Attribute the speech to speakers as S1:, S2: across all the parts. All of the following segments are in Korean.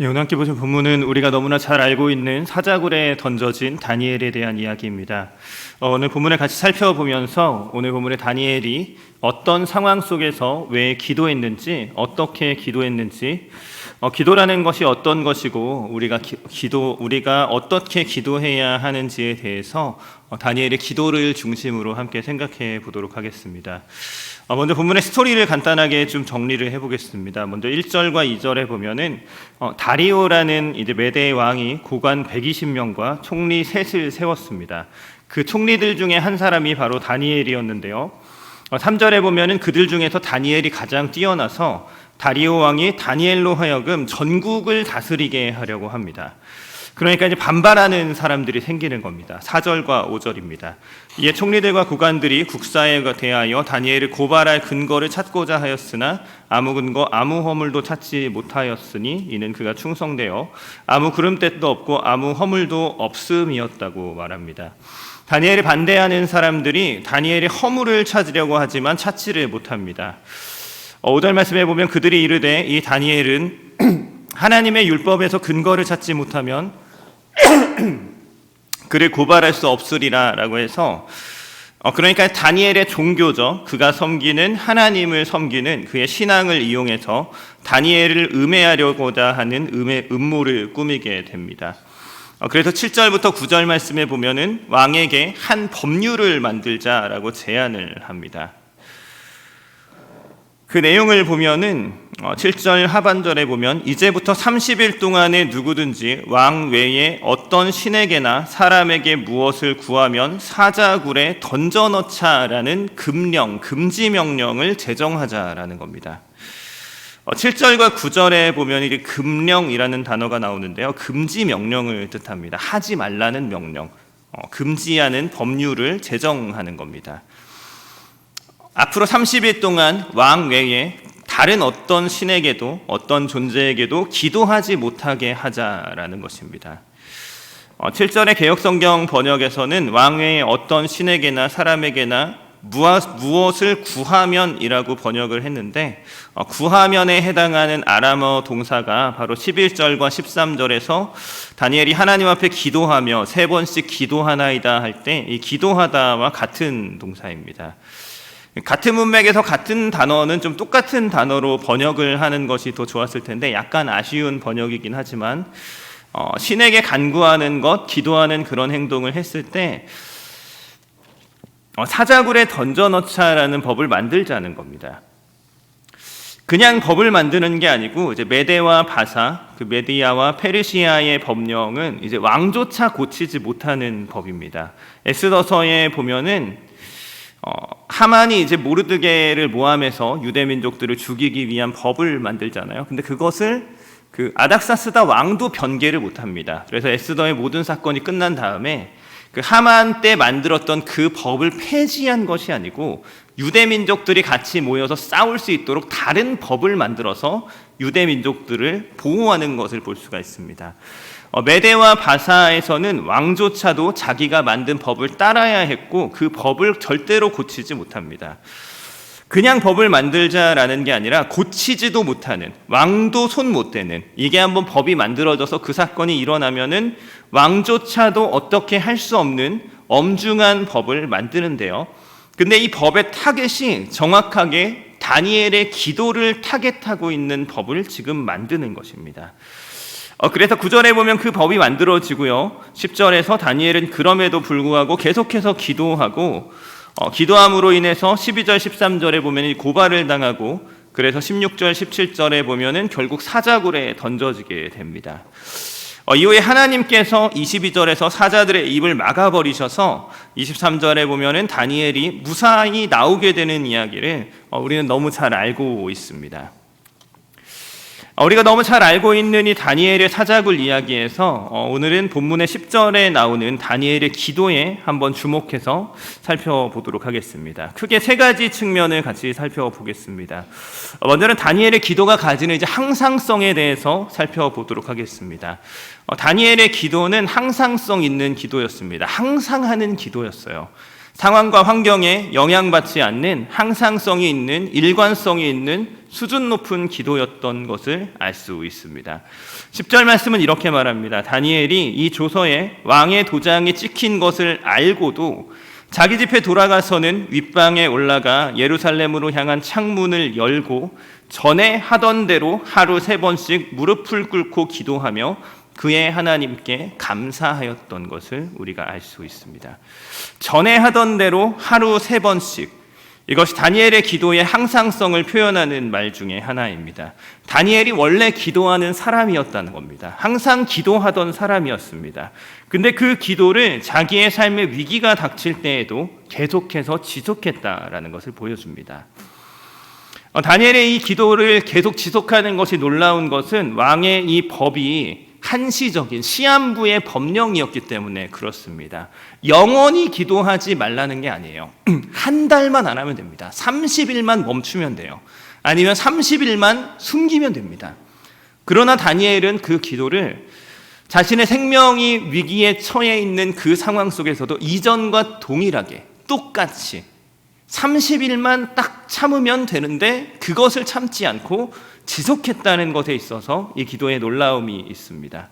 S1: 예, 오늘 함께 보신 본문은 우리가 너무나 잘 알고 있는 사자굴에 던져진 다니엘에 대한 이야기입니다. 오늘 본문을 같이 살펴보면서 오늘 본문의 다니엘이 어떤 상황 속에서 왜 기도했는지, 어떻게 기도했는지, 기도라는 것이 어떤 것이고 우리가 어떻게 기도해야 하는지에 대해서 다니엘의 기도를 중심으로 함께 생각해 보도록 하겠습니다. 먼저 본문의 스토리를 간단하게 좀 정리를 해보겠습니다. 먼저 1절과 2절에 보면은 다리오라는 이제 메대 왕이 고관 120명과 총리 셋을 세웠습니다. 그 총리들 중에 한 사람이 바로 다니엘이었는데요. 3절에 보면은 그들 중에서 다니엘이 가장 뛰어나서 다리오 왕이 다니엘로 하여금 전국을 다스리게 하려고 합니다. 그러니까 이제 반발하는 사람들이 생기는 겁니다. 4절과 5절입니다. 이에 총리들과 고관들이 국사에 대하여 다니엘을 고발할 근거를 찾고자 하였으나 아무 근거 아무 허물도 찾지 못하였으니 이는 그가 충성되어 아무 구름대도 없고 아무 허물도 없음이었다고 말합니다. 다니엘을 반대하는 사람들이 다니엘의 허물을 찾으려고 하지만 찾지를 못합니다. 5절 말씀에 보면 그들이 이르되 이 다니엘은 하나님의 율법에서 근거를 찾지 못하면 그를 고발할 수 없으리라 라고 해서 그러니까 다니엘의 종교죠. 그가 섬기는 하나님을 섬기는 그의 신앙을 이용해서 다니엘을 음해하려고자 하는 음모를 꾸미게 됩니다. 그래서 7절부터 9절 말씀에 보면은 왕에게 한 법률을 만들자라고 제안을 합니다. 그 내용을 보면은 7절 하반절에 보면 이제부터 30일 동안에 누구든지 왕 외에 어떤 신에게나 사람에게 무엇을 구하면 사자굴에 던져넣자라는 금지 명령을 제정하자라는 겁니다. 7절과 9절에 보면 이게 금령이라는 단어가 나오는데요. 금지 명령을 뜻합니다. 하지 말라는 명령, 금지하는 법률을 제정하는 겁니다. 앞으로 30일 동안 왕 외에 다른 어떤 신에게도 어떤 존재에게도 기도하지 못하게 하자라는 것입니다. 7절의 개역성경 번역에서는 왕 외에 어떤 신에게나 사람에게나 무엇을 구하면이라고 번역을 했는데 구하면에 해당하는 아람어 동사가 바로 11절과 13절에서 다니엘이 하나님 앞에 기도하며 3번씩 기도하나이다 할 때 이 기도하다와 같은 동사입니다. 같은 문맥에서 같은 단어는 좀 똑같은 단어로 번역을 하는 것이 더 좋았을 텐데 약간 아쉬운 번역이긴 하지만 신에게 간구하는 것, 기도하는 그런 행동을 했을 때 사자굴에 던져넣자라는 법을 만들자는 겁니다. 그냥 법을 만드는 게 아니고 이제 메대와 바사, 그 메디아와 페르시아의 법령은 이제 왕조차 고치지 못하는 법입니다. 에스더서에 보면은 하만이 이제 모르드게를 모함해서 유대 민족들을 죽이기 위한 법을 만들잖아요. 근데 그것을 그 아닥사스다 왕도 변개를 못합니다. 그래서 에스더의 모든 사건이 끝난 다음에 그 하만 때 만들었던 그 법을 폐지한 것이 아니고 유대 민족들이 같이 모여서 싸울 수 있도록 다른 법을 만들어서 유대 민족들을 보호하는 것을 볼 수가 있습니다. 메대와 바사에서는 왕조차도 자기가 만든 법을 따라야 했고 그 법을 절대로 고치지 못합니다. 그냥 법을 만들자라는 게 아니라 고치지도 못하는, 왕도 손 못 대는, 이게 한번 법이 만들어져서 그 사건이 일어나면은 왕조차도 어떻게 할 수 없는 엄중한 법을 만드는데요. 근데 이 법의 타겟이 정확하게 다니엘의 기도를 타겟하고 있는 법을 지금 만드는 것입니다. 그래서 9절에 보면 그 법이 만들어지고요. 10절에서 다니엘은 그럼에도 불구하고 계속해서 기도하고 기도함으로 인해서 12절, 13절에 보면 고발을 당하고 그래서 16절, 17절에 보면은 결국 사자굴에 던져지게 됩니다. 이후에 하나님께서 22절에서 사자들의 입을 막아버리셔서 23절에 보면은 다니엘이 무사히 나오게 되는 이야기를 우리는 너무 잘 알고 있습니다. 우리가 너무 잘 알고 있는 이 다니엘의 사자굴 이야기에서 오늘은 본문의 10절에 나오는 다니엘의 기도에 한번 주목해서 살펴보도록 하겠습니다. 크게 3가지 측면을 같이 살펴보겠습니다. 먼저는 다니엘의 기도가 가지는 이제 항상성에 대해서 살펴보도록 하겠습니다. 다니엘의 기도는 항상성 있는 기도였습니다. 항상 하는 기도였어요. 상황과 환경에 영향받지 않는 항상성이 있는 일관성이 있는 수준 높은 기도였던 것을 알 수 있습니다. 10절 말씀은 이렇게 말합니다. 다니엘이 이 조서에 왕의 도장이 찍힌 것을 알고도 자기 집에 돌아가서는 윗방에 올라가 예루살렘으로 향한 창문을 열고 전에 하던 대로 하루 3번씩 무릎을 꿇고 기도하며 그의 하나님께 감사하였던 것을 우리가 알 수 있습니다. 전에 하던 대로 하루 3번씩, 이것이 다니엘의 기도의 항상성을 표현하는 말 중에 하나입니다. 다니엘이 원래 기도하는 사람이었다는 겁니다. 항상 기도하던 사람이었습니다. 근데 그 기도를 자기의 삶의 위기가 닥칠 때에도 계속해서 지속했다라는 것을 보여줍니다. 다니엘의 이 기도를 계속 지속하는 것이 놀라운 것은 왕의 이 법이 한시적인 시한부의 법령이었기 때문에 그렇습니다. 영원히 기도하지 말라는 게 아니에요. 한 달만 안 하면 됩니다. 30일만 멈추면 돼요. 아니면 30일만 숨기면 됩니다. 그러나 다니엘은 그 기도를 자신의 생명이 위기에 처해 있는 그 상황 속에서도 이전과 동일하게 똑같이 30일만 딱 참으면 되는데 그것을 참지 않고 지속했다는 것에 있어서 이 기도의 놀라움이 있습니다.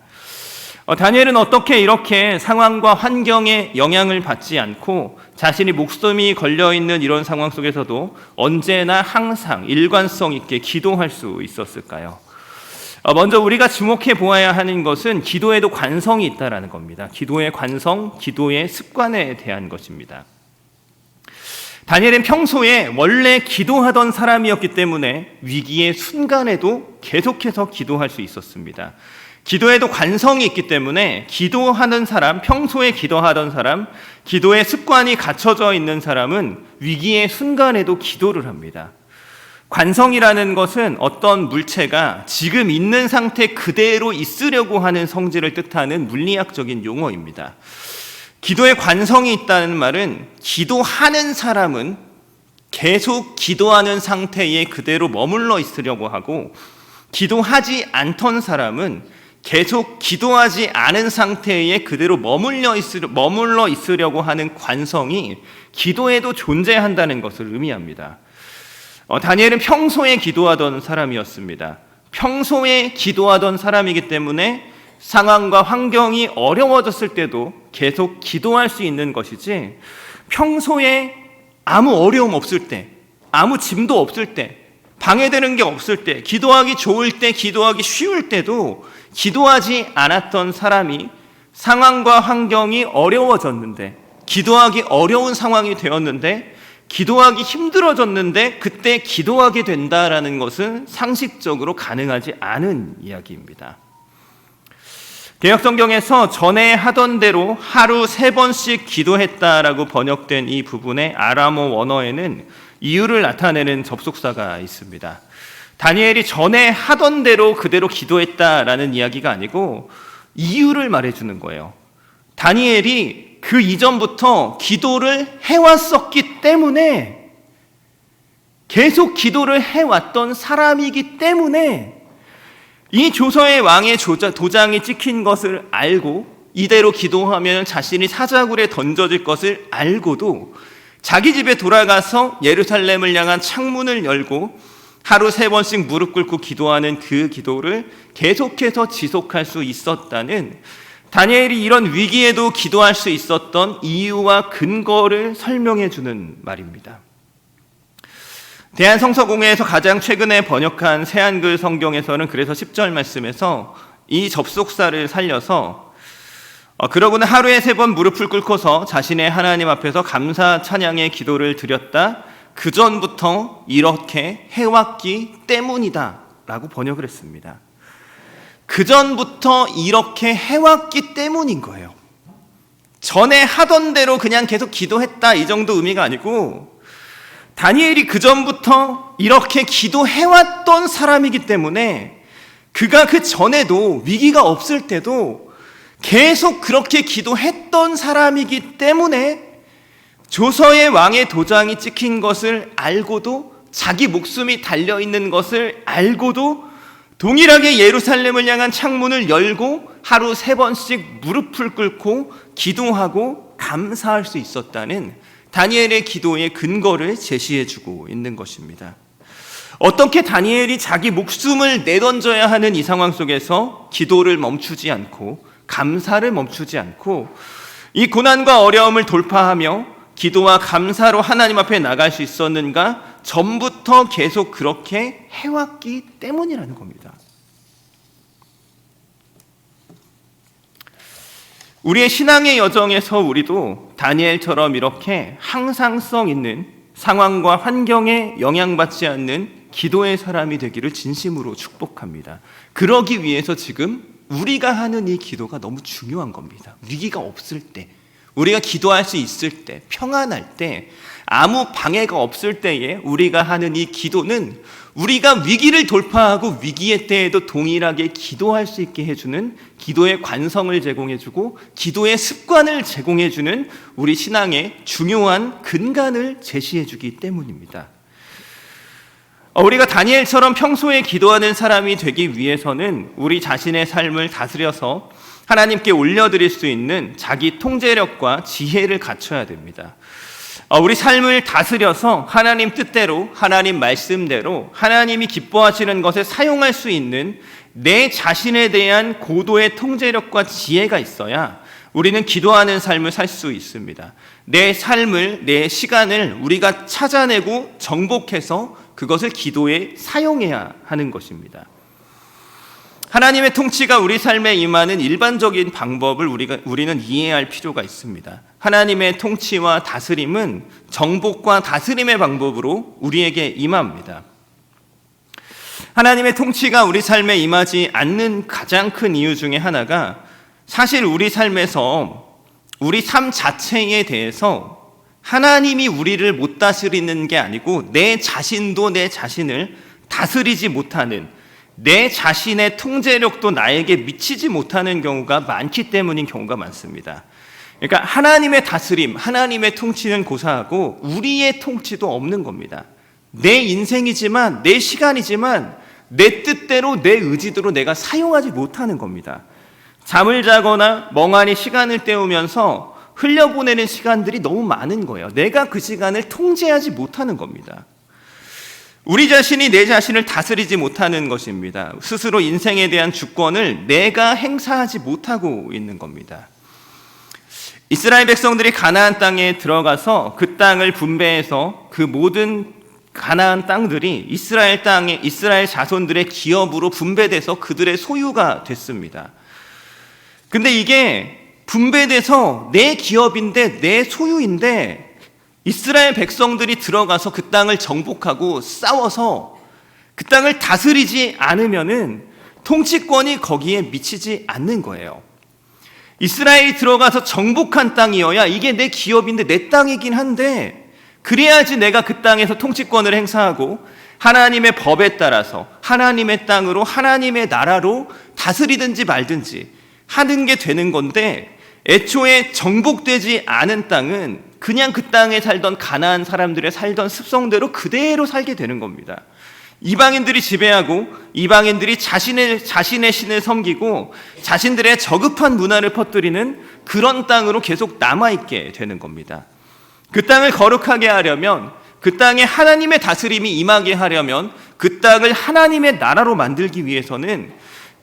S1: 다니엘은 어떻게 이렇게 상황과 환경에 영향을 받지 않고 자신이 목숨이 걸려있는 이런 상황 속에서도 언제나 항상 일관성 있게 기도할 수 있었을까요? 먼저 우리가 주목해 보아야 하는 것은 기도에도 관성이 있다는 겁니다. 기도의 관성, 기도의 습관에 대한 것입니다. 다니엘은 평소에 원래 기도하던 사람이었기 때문에 위기의 순간에도 계속해서 기도할 수 있었습니다. 기도에도 관성이 있기 때문에 기도하는 사람, 평소에 기도하던 사람, 기도의 습관이 갖춰져 있는 사람은 위기의 순간에도 기도를 합니다. 관성이라는 것은 어떤 물체가 지금 있는 상태 그대로 있으려고 하는 성질을 뜻하는 물리학적인 용어입니다. 기도에 관성이 있다는 말은 기도하는 사람은 계속 기도하는 상태에 그대로 머물러 있으려고 하고 기도하지 않던 사람은 계속 기도하지 않은 상태에 그대로 머물러 있으려고 하는 관성이 기도에도 존재한다는 것을 의미합니다. 다니엘은 평소에 기도하던 사람이었습니다. 평소에 기도하던 사람이기 때문에 상황과 환경이 어려워졌을 때도 계속 기도할 수 있는 것이지 평소에 아무 어려움 없을 때, 아무 짐도 없을 때, 방해되는 게 없을 때, 기도하기 좋을 때, 기도하기 쉬울 때도 기도하지 않았던 사람이 상황과 환경이 어려워졌는데, 기도하기 어려운 상황이 되었는데, 기도하기 힘들어졌는데 그때 기도하게 된다라는 것은 상식적으로 가능하지 않은 이야기입니다. 개역성경에서 전에 하던 대로 하루 3번씩 기도했다라고 번역된 이 부분의 아람어 원어에는 이유를 나타내는 접속사가 있습니다. 다니엘이 전에 하던 대로 그대로 기도했다라는 이야기가 아니고 이유를 말해주는 거예요. 다니엘이 그 이전부터 기도를 해왔었기 때문에, 계속 기도를 해왔던 사람이기 때문에 이 조서의 왕의 도장이 찍힌 것을 알고 이대로 기도하면 자신이 사자굴에 던져질 것을 알고도 자기 집에 돌아가서 예루살렘을 향한 창문을 열고 하루 3번씩 무릎 꿇고 기도하는 그 기도를 계속해서 지속할 수 있었다는, 다니엘이 이런 위기에도 기도할 수 있었던 이유와 근거를 설명해 주는 말입니다. 대한성서공회에서 가장 최근에 번역한 새한글 성경에서는 그래서 10절 말씀에서 이 접속사를 살려서 그러고는 하루에 3번 무릎을 꿇고서 자신의 하나님 앞에서 감사 찬양의 기도를 드렸다. 그 전부터 이렇게 해왔기 때문이다 라고 번역을 했습니다. 그 전부터 이렇게 해왔기 때문인 거예요. 전에 하던 대로 그냥 계속 기도했다 이 정도 의미가 아니고, 다니엘이 그 전부터 이렇게 기도해왔던 사람이기 때문에 그가 그 전에도 위기가 없을 때도 계속 그렇게 기도했던 사람이기 때문에 조서의 왕의 도장이 찍힌 것을 알고도, 자기 목숨이 달려있는 것을 알고도 동일하게 예루살렘을 향한 창문을 열고 하루 3번씩 무릎을 꿇고 기도하고 감사할 수 있었다는 다니엘의 기도의 근거를 제시해주고 있는 것입니다. 어떻게 다니엘이 자기 목숨을 내던져야 하는 이 상황 속에서 기도를 멈추지 않고 감사를 멈추지 않고 이 고난과 어려움을 돌파하며 기도와 감사로 하나님 앞에 나갈 수 있었는가? 전부터 계속 그렇게 해왔기 때문이라는 겁니다. 우리의 신앙의 여정에서 우리도 다니엘처럼 이렇게 항상성 있는 상황과 환경에 영향받지 않는 기도의 사람이 되기를 진심으로 축복합니다. 그러기 위해서 지금 우리가 하는 이 기도가 너무 중요한 겁니다. 위기가 없을 때, 우리가 기도할 수 있을 때, 평안할 때, 아무 방해가 없을 때에 우리가 하는 이 기도는 우리가 위기를 돌파하고 위기의 때에도 동일하게 기도할 수 있게 해주는 기도의 관성을 제공해주고 기도의 습관을 제공해주는 우리 신앙의 중요한 근간을 제시해주기 때문입니다. 우리가 다니엘처럼 평소에 기도하는 사람이 되기 위해서는 우리 자신의 삶을 다스려서 하나님께 올려드릴 수 있는 자기 통제력과 지혜를 갖춰야 됩니다. 우리 삶을 다스려서 하나님 뜻대로, 하나님 말씀대로 하나님이 기뻐하시는 것에 사용할 수 있는 내 자신에 대한 고도의 통제력과 지혜가 있어야 우리는 기도하는 삶을 살 수 있습니다. 내 삶을, 내 시간을 우리가 찾아내고 정복해서 그것을 기도에 사용해야 하는 것입니다. 하나님의 통치가 우리 삶에 임하는 일반적인 방법을 우리는 이해할 필요가 있습니다. 하나님의 통치와 다스림은 정복과 다스림의 방법으로 우리에게 임합니다. 하나님의 통치가 우리 삶에 임하지 않는 가장 큰 이유 중에 하나가 사실 우리 삶에서 우리 삶 자체에 대해서 하나님이 우리를 못 다스리는 게 아니고 내 자신도 내 자신을 다스리지 못하는, 내 자신의 통제력도 나에게 미치지 못하는 경우가 많기 때문인 경우가 많습니다. 그러니까 하나님의 다스림, 하나님의 통치는 고사하고 우리의 통치도 없는 겁니다. 내 인생이지만, 내 시간이지만 내 뜻대로 내 의지대로 내가 사용하지 못하는 겁니다. 잠을 자거나 멍하니 시간을 때우면서 흘려보내는 시간들이 너무 많은 거예요. 내가 그 시간을 통제하지 못하는 겁니다. 우리 자신이 내 자신을 다스리지 못하는 것입니다. 스스로 인생에 대한 주권을 내가 행사하지 못하고 있는 겁니다. 이스라엘 백성들이 가나안 땅에 들어가서 그 땅을 분배해서 그 모든 가나안 땅들이 이스라엘 땅에 이스라엘 자손들의 기업으로 분배돼서 그들의 소유가 됐습니다. 근데 이게 분배돼서 내 기업인데 내 소유인데 이스라엘 백성들이 들어가서 그 땅을 정복하고 싸워서 그 땅을 다스리지 않으면은 통치권이 거기에 미치지 않는 거예요. 이스라엘이 들어가서 정복한 땅이어야 이게 내 기업인데 내 땅이긴 한데 그래야지 내가 그 땅에서 통치권을 행사하고 하나님의 법에 따라서 하나님의 땅으로 하나님의 나라로 다스리든지 말든지 하는 게 되는 건데 애초에 정복되지 않은 땅은 그냥 그 땅에 살던 가나안 사람들의 살던 습성대로 그대로 살게 되는 겁니다. 이방인들이 지배하고 이방인들이 자신의 신을 섬기고 자신들의 저급한 문화를 퍼뜨리는 그런 땅으로 계속 남아있게 되는 겁니다. 그 땅을 거룩하게 하려면, 그 땅에 하나님의 다스림이 임하게 하려면, 그 땅을 하나님의 나라로 만들기 위해서는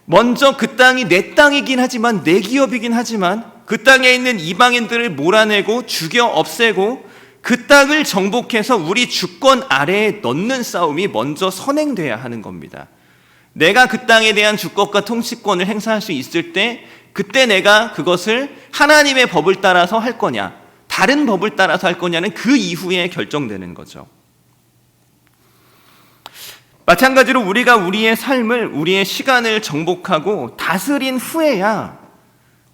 S1: 먼저 그 땅이 내 땅이긴 하지만, 내 기업이긴 하지만 그 땅에 있는 이방인들을 몰아내고 죽여 없애고 그 땅을 정복해서 우리 주권 아래에 넣는 싸움이 먼저 선행돼야 하는 겁니다. 내가 그 땅에 대한 주권과 통치권을 행사할 수 있을 때 그때 내가 그것을 하나님의 법을 따라서 할 거냐, 다른 법을 따라서 할 거냐는 그 이후에 결정되는 거죠. 마찬가지로 우리가 우리의 삶을, 우리의 시간을 정복하고 다스린 후에야,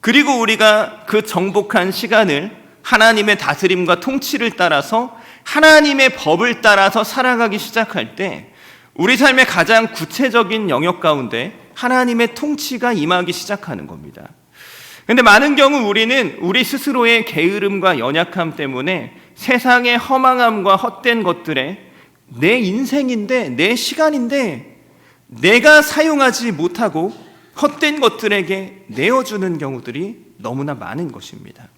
S1: 그리고 우리가 그 정복한 시간을 하나님의 다스림과 통치를 따라서 하나님의 법을 따라서 살아가기 시작할 때 우리 삶의 가장 구체적인 영역 가운데 하나님의 통치가 임하기 시작하는 겁니다. 그런데 많은 경우 우리는 우리 스스로의 게으름과 연약함 때문에 세상의 허망함과 헛된 것들에 내 인생인데, 내 시간인데 내가 사용하지 못하고 헛된 것들에게 내어주는 경우들이 너무나 많은 것입니다.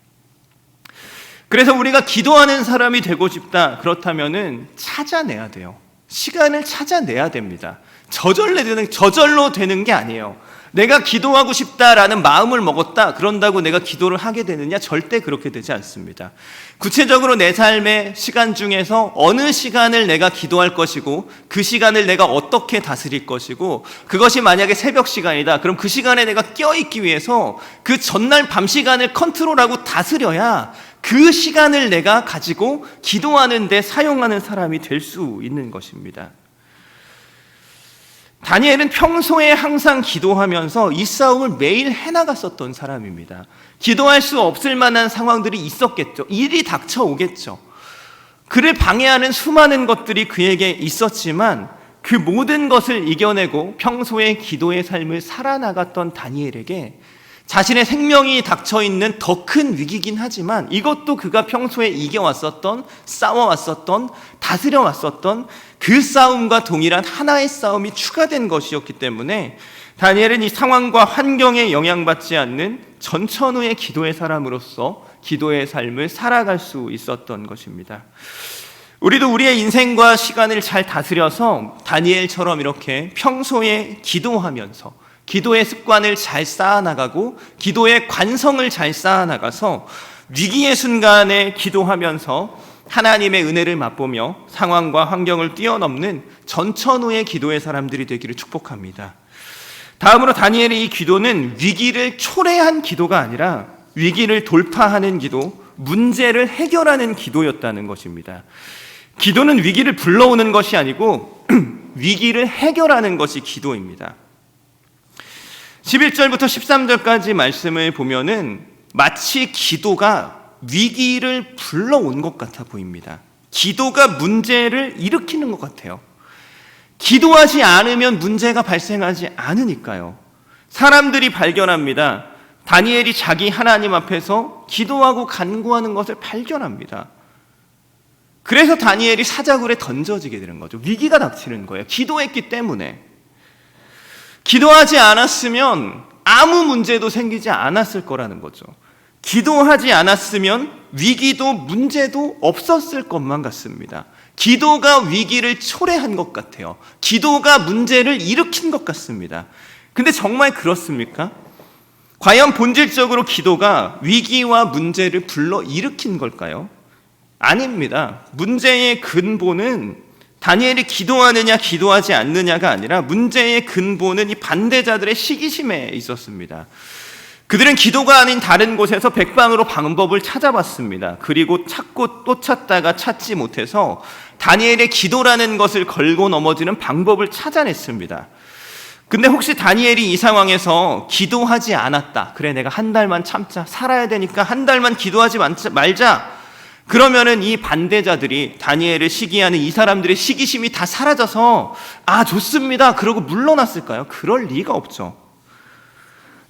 S1: 그래서 우리가 기도하는 사람이 되고 싶다, 그렇다면은 찾아내야 돼요. 시간을 찾아내야 됩니다. 저절로 되는 게 아니에요. 내가 기도하고 싶다라는 마음을 먹었다, 그런다고 내가 기도를 하게 되느냐? 절대 그렇게 되지 않습니다. 구체적으로 내 삶의 시간 중에서 어느 시간을 내가 기도할 것이고, 그 시간을 내가 어떻게 다스릴 것이고, 그것이 만약에 새벽 시간이다, 그럼 그 시간에 내가 껴있기 위해서 그 전날 밤 시간을 컨트롤하고 다스려야 그 시간을 내가 가지고 기도하는 데 사용하는 사람이 될 수 있는 것입니다. 다니엘은 평소에 항상 기도하면서 이 싸움을 매일 해나갔었던 사람입니다. 기도할 수 없을 만한 상황들이 있었겠죠. 일이 닥쳐오겠죠. 그를 방해하는 수많은 것들이 그에게 있었지만 그 모든 것을 이겨내고 평소에 기도의 삶을 살아나갔던 다니엘에게 자신의 생명이 닥쳐있는 더 큰 위기긴 하지만 이것도 그가 평소에 이겨왔었던, 싸워왔었던, 다스려왔었던 그 싸움과 동일한 하나의 싸움이 추가된 것이었기 때문에 다니엘은 이 상황과 환경에 영향받지 않는 전천후의 기도의 사람으로서 기도의 삶을 살아갈 수 있었던 것입니다. 우리도 우리의 인생과 시간을 잘 다스려서 다니엘처럼 이렇게 평소에 기도하면서 기도의 습관을 잘 쌓아나가고 기도의 관성을 잘 쌓아나가서 위기의 순간에 기도하면서 하나님의 은혜를 맛보며 상황과 환경을 뛰어넘는 전천후의 기도의 사람들이 되기를 축복합니다. 다음으로 다니엘의 이 기도는 위기를 초래한 기도가 아니라 위기를 돌파하는 기도, 문제를 해결하는 기도였다는 것입니다. 기도는 위기를 불러오는 것이 아니고 위기를 해결하는 것이 기도입니다. 11절부터 13절까지 말씀을 보면은 마치 기도가 위기를 불러온 것 같아 보입니다. 기도가 문제를 일으키는 것 같아요. 기도하지 않으면 문제가 발생하지 않으니까요. 사람들이 발견합니다. 다니엘이 자기 하나님 앞에서 기도하고 간구하는 것을 발견합니다. 그래서 다니엘이 사자굴에 던져지게 되는 거죠. 위기가 닥치는 거예요. 기도했기 때문에. 기도하지 않았으면 아무 문제도 생기지 않았을 거라는 거죠. 기도하지 않았으면 위기도 문제도 없었을 것만 같습니다. 기도가 위기를 초래한 것 같아요. 기도가 문제를 일으킨 것 같습니다. 근데 정말 그렇습니까? 과연 본질적으로 기도가 위기와 문제를 불러 일으킨 걸까요? 아닙니다. 문제의 근본은 다니엘이 기도하느냐 기도하지 않느냐가 아니라 문제의 근본은 이 반대자들의 시기심에 있었습니다. 그들은 기도가 아닌 다른 곳에서 백방으로 방법을 찾아봤습니다. 그리고 찾고 또 찾다가 찾지 못해서 다니엘의 기도라는 것을 걸고 넘어지는 방법을 찾아냈습니다. 근데 혹시 다니엘이 이 상황에서 기도하지 않았다, 그래 내가 한 달만 참자, 살아야 되니까 한 달만 기도하지 말자, 그러면은 이 반대자들이 다니엘을 시기하는 이 사람들의 시기심이 다 사라져서 아 좋습니다 그러고 물러났을까요? 그럴 리가 없죠.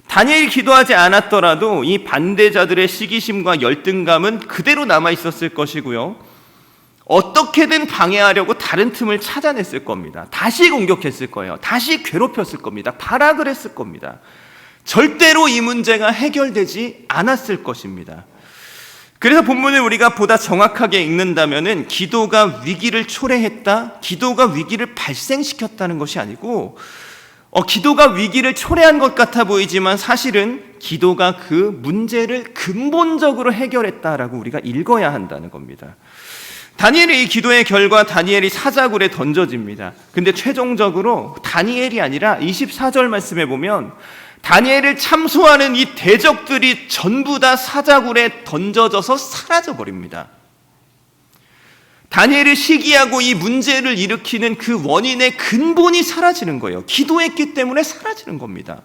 S1: 다니엘이 기도하지 않았더라도 이 반대자들의 시기심과 열등감은 그대로 남아 있었을 것이고요. 어떻게든 방해하려고 다른 틈을 찾아냈을 겁니다. 다시 공격했을 거예요. 다시 괴롭혔을 겁니다. 발악을 했을 겁니다. 절대로 이 문제가 해결되지 않았을 것입니다. 그래서 본문을 우리가 보다 정확하게 읽는다면은 기도가 위기를 초래했다, 기도가 위기를 발생시켰다는 것이 아니고 기도가 위기를 초래한 것 같아 보이지만 사실은 기도가 그 문제를 근본적으로 해결했다라고 우리가 읽어야 한다는 겁니다. 다니엘의 이 기도의 결과 다니엘이 사자굴에 던져집니다. 근데 최종적으로 다니엘이 아니라 24절 말씀에 보면 다니엘을 참소하는 이 대적들이 전부 다 사자굴에 던져져서 사라져버립니다. 다니엘을 시기하고 이 문제를 일으키는 그 원인의 근본이 사라지는 거예요. 기도했기 때문에 사라지는 겁니다.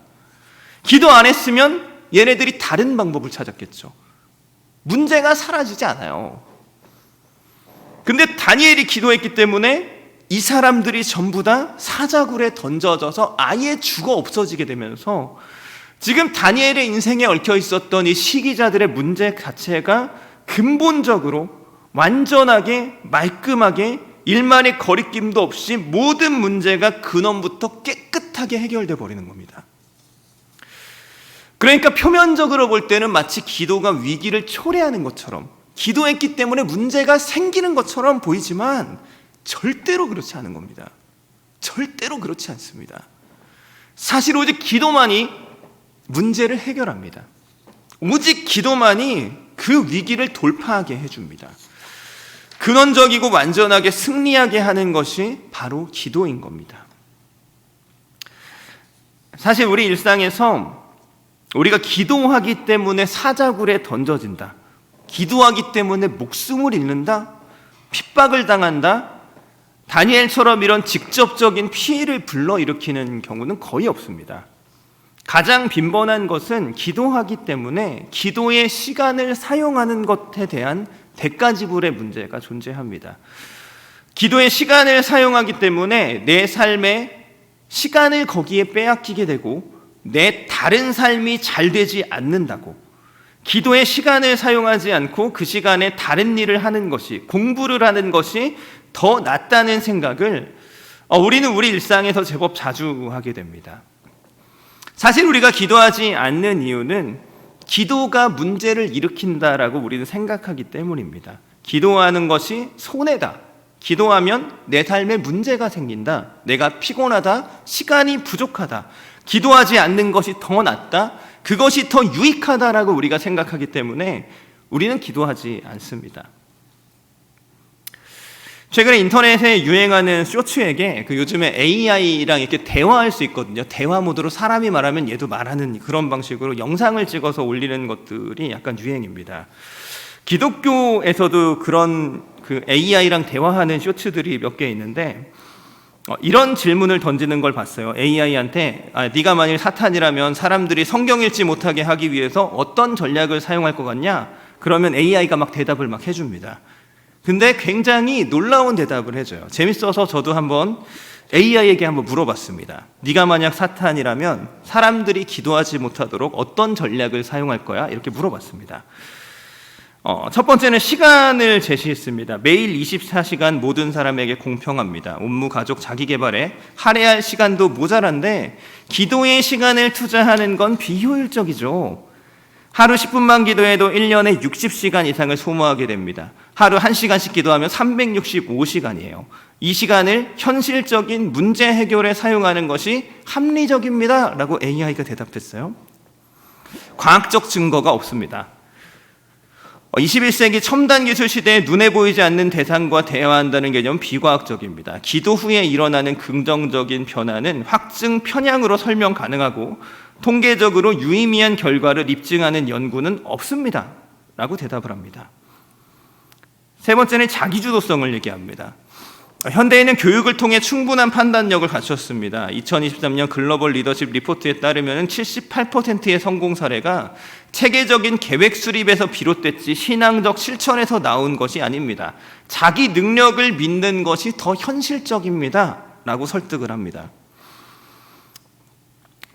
S1: 기도 안 했으면 얘네들이 다른 방법을 찾았겠죠. 문제가 사라지지 않아요. 근데 다니엘이 기도했기 때문에 이 사람들이 전부 다 사자굴에 던져져서 아예 죽어 없어지게 되면서 지금 다니엘의 인생에 얽혀 있었던 이 시기자들의 문제 자체가 근본적으로 완전하게 말끔하게 일말의 거리낌도 없이 모든 문제가 근원부터 깨끗하게 해결돼 버리는 겁니다. 그러니까 표면적으로 볼 때는 마치 기도가 위기를 초래하는 것처럼, 기도했기 때문에 문제가 생기는 것처럼 보이지만 절대로 그렇지 않은 겁니다. 절대로 그렇지 않습니다. 사실 오직 기도만이 문제를 해결합니다. 오직 기도만이 그 위기를 돌파하게 해줍니다. 근원적이고 완전하게 승리하게 하는 것이 바로 기도인 겁니다. 사실 우리 일상에서 우리가 기도하기 때문에 사자굴에 던져진다, 기도하기 때문에 목숨을 잃는다, 핍박을 당한다, 다니엘처럼 이런 직접적인 피해를 불러일으키는 경우는 거의 없습니다. 가장 빈번한 것은 기도하기 때문에 기도의 시간을 사용하는 것에 대한 대가 지불의 문제가 존재합니다. 기도의 시간을 사용하기 때문에 내 삶의 시간을 거기에 빼앗기게 되고 내 다른 삶이 잘 되지 않는다고, 기도의 시간을 사용하지 않고 그 시간에 다른 일을 하는 것이, 공부를 하는 것이 더 낫다는 생각을 우리는 우리 일상에서 제법 자주 하게 됩니다. 사실 우리가 기도하지 않는 이유는 기도가 문제를 일으킨다라고 우리는 생각하기 때문입니다. 기도하는 것이 손해다, 기도하면 내 삶에 문제가 생긴다, 내가 피곤하다, 시간이 부족하다, 기도하지 않는 것이 더 낫다, 그것이 더 유익하다라고 우리가 생각하기 때문에 우리는 기도하지 않습니다. 최근에 인터넷에 유행하는 쇼츠에게 요즘에 AI랑 이렇게 대화할 수 있거든요. 대화 모드로 사람이 말하면 얘도 말하는 그런 방식으로 영상을 찍어서 올리는 것들이 약간 유행입니다. 기독교에서도 그런 AI랑 대화하는 쇼츠들이 몇 개 있는데 이런 질문을 던지는 걸 봤어요. AI한테 네가 만일 사탄이라면 사람들이 성경 읽지 못하게 하기 위해서 어떤 전략을 사용할 것 같냐? 그러면 AI가 막 대답을 막 해줍니다. 근데 굉장히 놀라운 대답을 해줘요. 재밌어서 저도 한번 AI에게 한번 물어봤습니다. 네가 만약 사탄이라면 사람들이 기도하지 못하도록 어떤 전략을 사용할 거야? 이렇게 물어봤습니다. 첫 번째는 시간을 제시했습니다. 매일 24시간 모든 사람에게 공평합니다. 업무, 가족, 자기개발에 할애할 시간도 모자란데 기도의 시간을 투자하는 건 비효율적이죠. 하루 10분만 기도해도 1년에 60시간 이상을 소모하게 됩니다. 하루 1시간씩 기도하면 365시간이에요. 이 시간을 현실적인 문제 해결에 사용하는 것이 합리적입니다 라고 AI가 대답했어요. 과학적 증거가 없습니다. 21세기 첨단 기술 시대에 눈에 보이지 않는 대상과 대화한다는 개념은 비과학적입니다. 기도 후에 일어나는 긍정적인 변화는 확증 편향으로 설명 가능하고 통계적으로 유의미한 결과를 입증하는 연구는 없습니다 라고 대답을 합니다. 세 번째는 자기주도성을 얘기합니다. 현대인은 교육을 통해 충분한 판단력을 갖췄습니다. 2023년 글로벌 리더십 리포트에 따르면 78%의 성공 사례가 체계적인 계획 수립에서 비롯됐지 신앙적 실천에서 나온 것이 아닙니다. 자기 능력을 믿는 것이 더 현실적입니다 라고 설득을 합니다.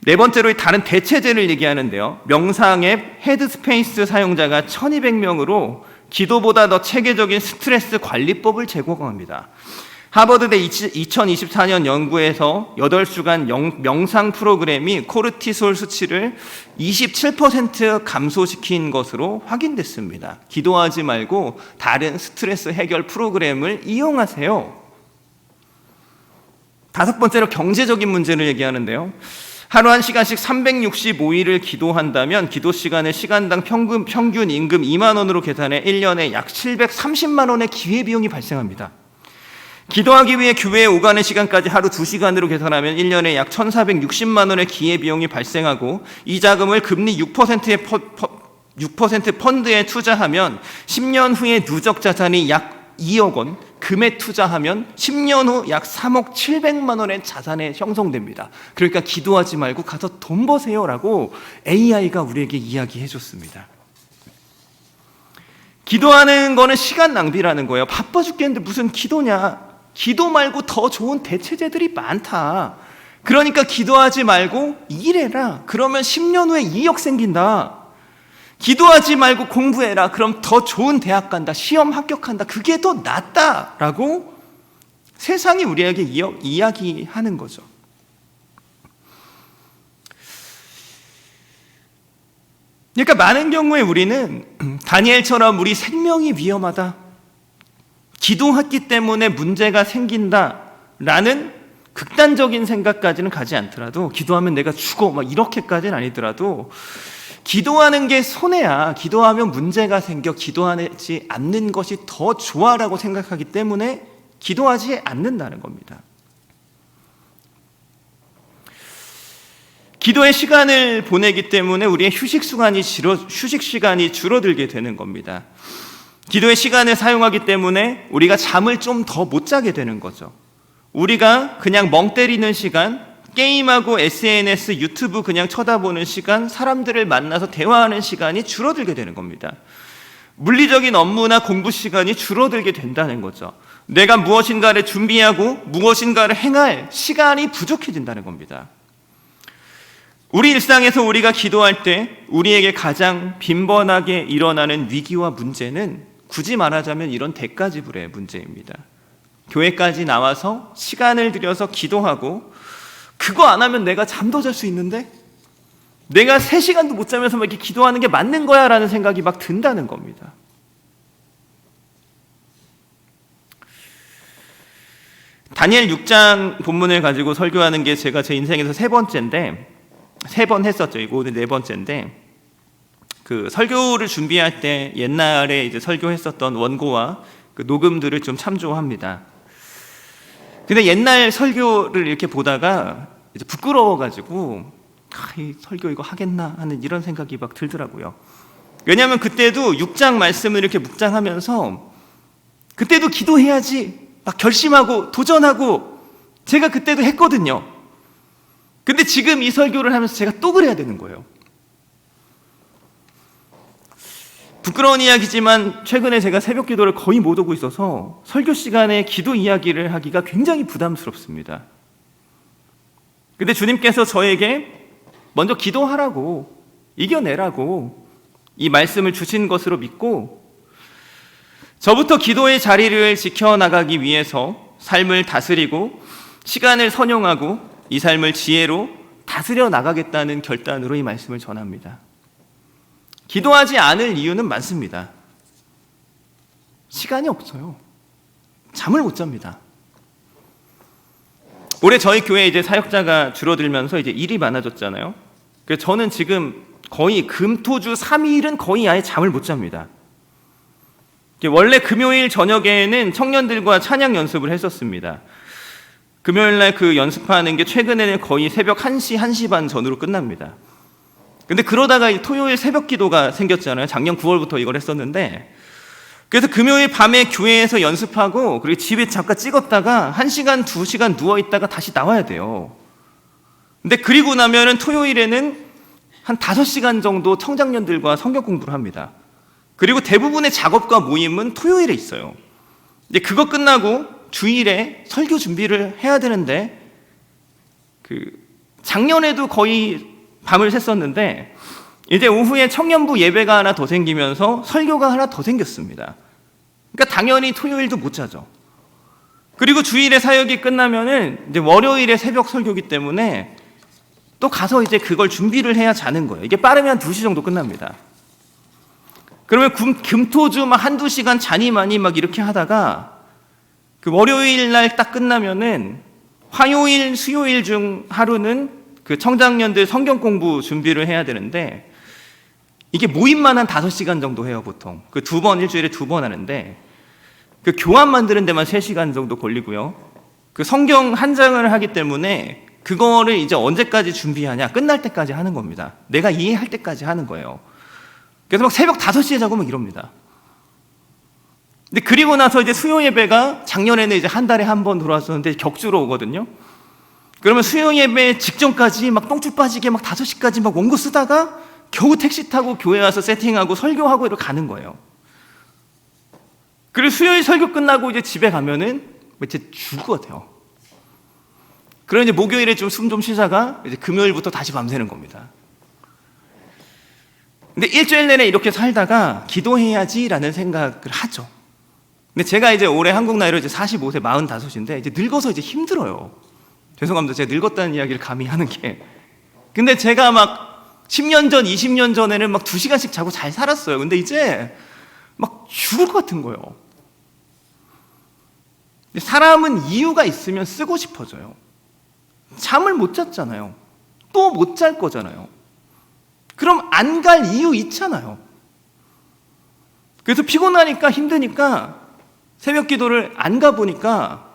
S1: 네 번째로 다른 대체제를 얘기하는데요. 명상 앱 헤드스페이스 사용자가 1200명으로 기도보다 더 체계적인 스트레스 관리법을 제공합니다. 하버드대 2024년 연구에서 8주간 명상 프로그램이 코르티솔 수치를 27% 감소시킨 것으로 확인됐습니다. 기도하지 말고 다른 스트레스 해결 프로그램을 이용하세요. 다섯 번째로 경제적인 문제를 얘기하는데요. 하루 1시간씩 365일을 기도한다면 기도 시간을 시간당 평균 임금 2만 원으로 계산해 1년에 약 730만 원의 기회비용이 발생합니다. 기도하기 위해 교회에 오가는 시간까지 하루 2시간으로 계산하면 1년에 약 1,460만 원의 기회비용이 발생하고 이 자금을 금리 6% 펀드에 투자하면 10년 후에 누적 자산이 약 2억 원, 금에 투자하면 10년 후 약 3억 700만 원의 자산이 형성됩니다. 그러니까 기도하지 말고 가서 돈 버세요라고 AI가 우리에게 이야기해 줬습니다. 기도하는 거는 시간 낭비라는 거예요. 바빠 죽겠는데 무슨 기도냐. 기도 말고 더 좋은 대체제들이 많다. 그러니까 기도하지 말고 일해라. 그러면 10년 후에 2억 생긴다. 기도하지 말고 공부해라. 그럼 더 좋은 대학 간다. 시험 합격한다. 그게 더 낫다라고 세상이 우리에게 이야기하는 거죠. 그러니까 많은 경우에 우리는 다니엘처럼 우리 생명이 위험하다, 기도했기 때문에 문제가 생긴다라는 극단적인 생각까지는 가지 않더라도, 기도하면 내가 죽어 막 이렇게까지는 아니더라도 기도하는 게 손해야, 기도하면 문제가 생겨, 기도하지 않는 것이 더 좋아라고 생각하기 때문에 기도하지 않는다는 겁니다. 기도의 시간을 보내기 때문에 우리의 휴식 시간이 줄어들게 되는 겁니다. 기도의 시간을 사용하기 때문에 우리가 잠을 좀 더 못 자게 되는 거죠. 우리가 그냥 멍 때리는 시간, 게임하고 SNS, 유튜브 그냥 쳐다보는 시간, 사람들을 만나서 대화하는 시간이 줄어들게 되는 겁니다. 물리적인 업무나 공부 시간이 줄어들게 된다는 거죠. 내가 무엇인가를 준비하고 무엇인가를 행할 시간이 부족해진다는 겁니다. 우리 일상에서 우리가 기도할 때 우리에게 가장 빈번하게 일어나는 위기와 문제는 굳이 말하자면 이런 대가지불의 문제입니다. 교회까지 나와서 시간을 들여서 기도하고, 그거 안 하면 내가 잠도 잘 수 있는데, 내가 3시간도 못 자면서 막 이렇게 기도하는 게 맞는 거야 라는 생각이 막 든다는 겁니다. 다니엘 6장 본문을 가지고 설교하는 게 제가 제 인생에서 3번째인데, 3번 했었죠. 이거 오늘 4번째인데, 그 설교를 준비할 때 옛날에 이제 설교했었던 원고와 그 녹음들을 좀 참조합니다. 근데 옛날 설교를 이렇게 보다가 이제 부끄러워가지고 이 설교 이거 하겠나 하는 이런 생각이 막 들더라고요. 왜냐하면 그때도 6장 말씀을 이렇게 묵상하면서 그때도 기도해야지 막 결심하고 도전하고 제가 그때도 했거든요. 근데 지금 이 설교를 하면서 제가 또 그래야 되는 거예요. 부끄러운 이야기지만 최근에 제가 새벽 기도를 거의 못 오고 있어서 설교 시간에 기도 이야기를 하기가 굉장히 부담스럽습니다. 근데 주님께서 저에게 먼저 기도하라고, 이겨내라고 이 말씀을 주신 것으로 믿고, 저부터 기도의 자리를 지켜나가기 위해서 삶을 다스리고 시간을 선용하고 이 삶을 지혜로 다스려 나가겠다는 결단으로 이 말씀을 전합니다. 기도하지 않을 이유는 많습니다. 시간이 없어요. 잠을 못 잡니다. 올해 저희 교회 이제 사역자가 줄어들면서 이제 일이 많아졌잖아요. 그래서 저는 지금 거의 금토주 3일은 거의 아예 잠을 못 잡니다. 원래 금요일 저녁에는 청년들과 찬양 연습을 했었습니다. 금요일 날 그 연습하는 게 최근에는 거의 새벽 1시, 1시 반 전후로 끝납니다. 근데 그러다가 토요일 새벽 기도가 생겼잖아요. 작년 9월부터 이걸 했었는데, 그래서 금요일 밤에 교회에서 연습하고 그리고 집에 잠깐 찍었다가 1시간, 2시간 누워있다가 다시 나와야 돼요. 근데 그리고 나면은 토요일에는 한 5시간 정도 청장년들과 성경 공부를 합니다. 그리고 대부분의 작업과 모임은 토요일에 있어요. 이제 그거 끝나고 주일에 설교 준비를 해야 되는데, 작년에도 거의 밤을 샜었는데 이제 오후에 청년부 예배가 하나 더 생기면서 설교가 하나 더 생겼습니다. 그러니까 당연히 토요일도 못 자죠. 그리고 주일에 사역이 끝나면은 이제 월요일에 새벽 설교기 때문에 또 가서 이제 그걸 준비를 해야 자는 거예요. 이게 빠르면 2시 정도 끝납니다. 그러면 금토주 막 1-2시간 자니 마니 막 이렇게 하다가 그 월요일 날 딱 끝나면은 화요일, 수요일 중 하루는 그 청장년들 성경 공부 준비를 해야 되는데, 이게 모임만 한 5시간 정도 해요, 보통. 그 2번, 일주일에 2번 하는데, 그 교환 만드는 데만 3시간 정도 걸리고요. 그 성경 한 장을 하기 때문에 그거를 이제 언제까지 준비하냐? 끝날 때까지 하는 겁니다. 내가 이해할 때까지 하는 거예요. 그래서 막 새벽 5시에 자고 막 이럽니다. 근데 그리고 나서 이제 수요 예배가 작년에는 이제 한 달에 한 번 돌아왔었는데 격주로 오거든요. 그러면 수요 예배 직전까지 막 똥줄 빠지게 막 5시까지 막 원고 쓰다가 겨우 택시 타고 교회 와서 세팅하고 설교하고 이렇게 가는 거예요. 그리고 수요일 설교 끝나고 이제 집에 가면은 이제 죽을 것 같아요. 그럼 이제 목요일에 좀 숨 좀 쉬다가 이제 금요일부터 다시 밤새는 겁니다. 근데 일주일 내내 이렇게 살다가 기도해야지라는 생각을 하죠. 근데 제가 이제 올해 한국 나이로 이제 45세, 45인데 이제 늙어서 이제 힘들어요. 죄송합니다. 제가 늙었다는 이야기를 감히 하는 게. 근데 제가 막 10년 전, 20년 전에는 막 2시간씩 자고 잘 살았어요. 근데 이제 막 죽을 것 같은 거예요. 사람은 이유가 있으면 쓰고 싶어져요. 잠을 못 잤잖아요. 또 못 잘 거잖아요. 그럼 안 갈 이유 있잖아요. 그래서 피곤하니까 힘드니까 새벽 기도를 안 가보니까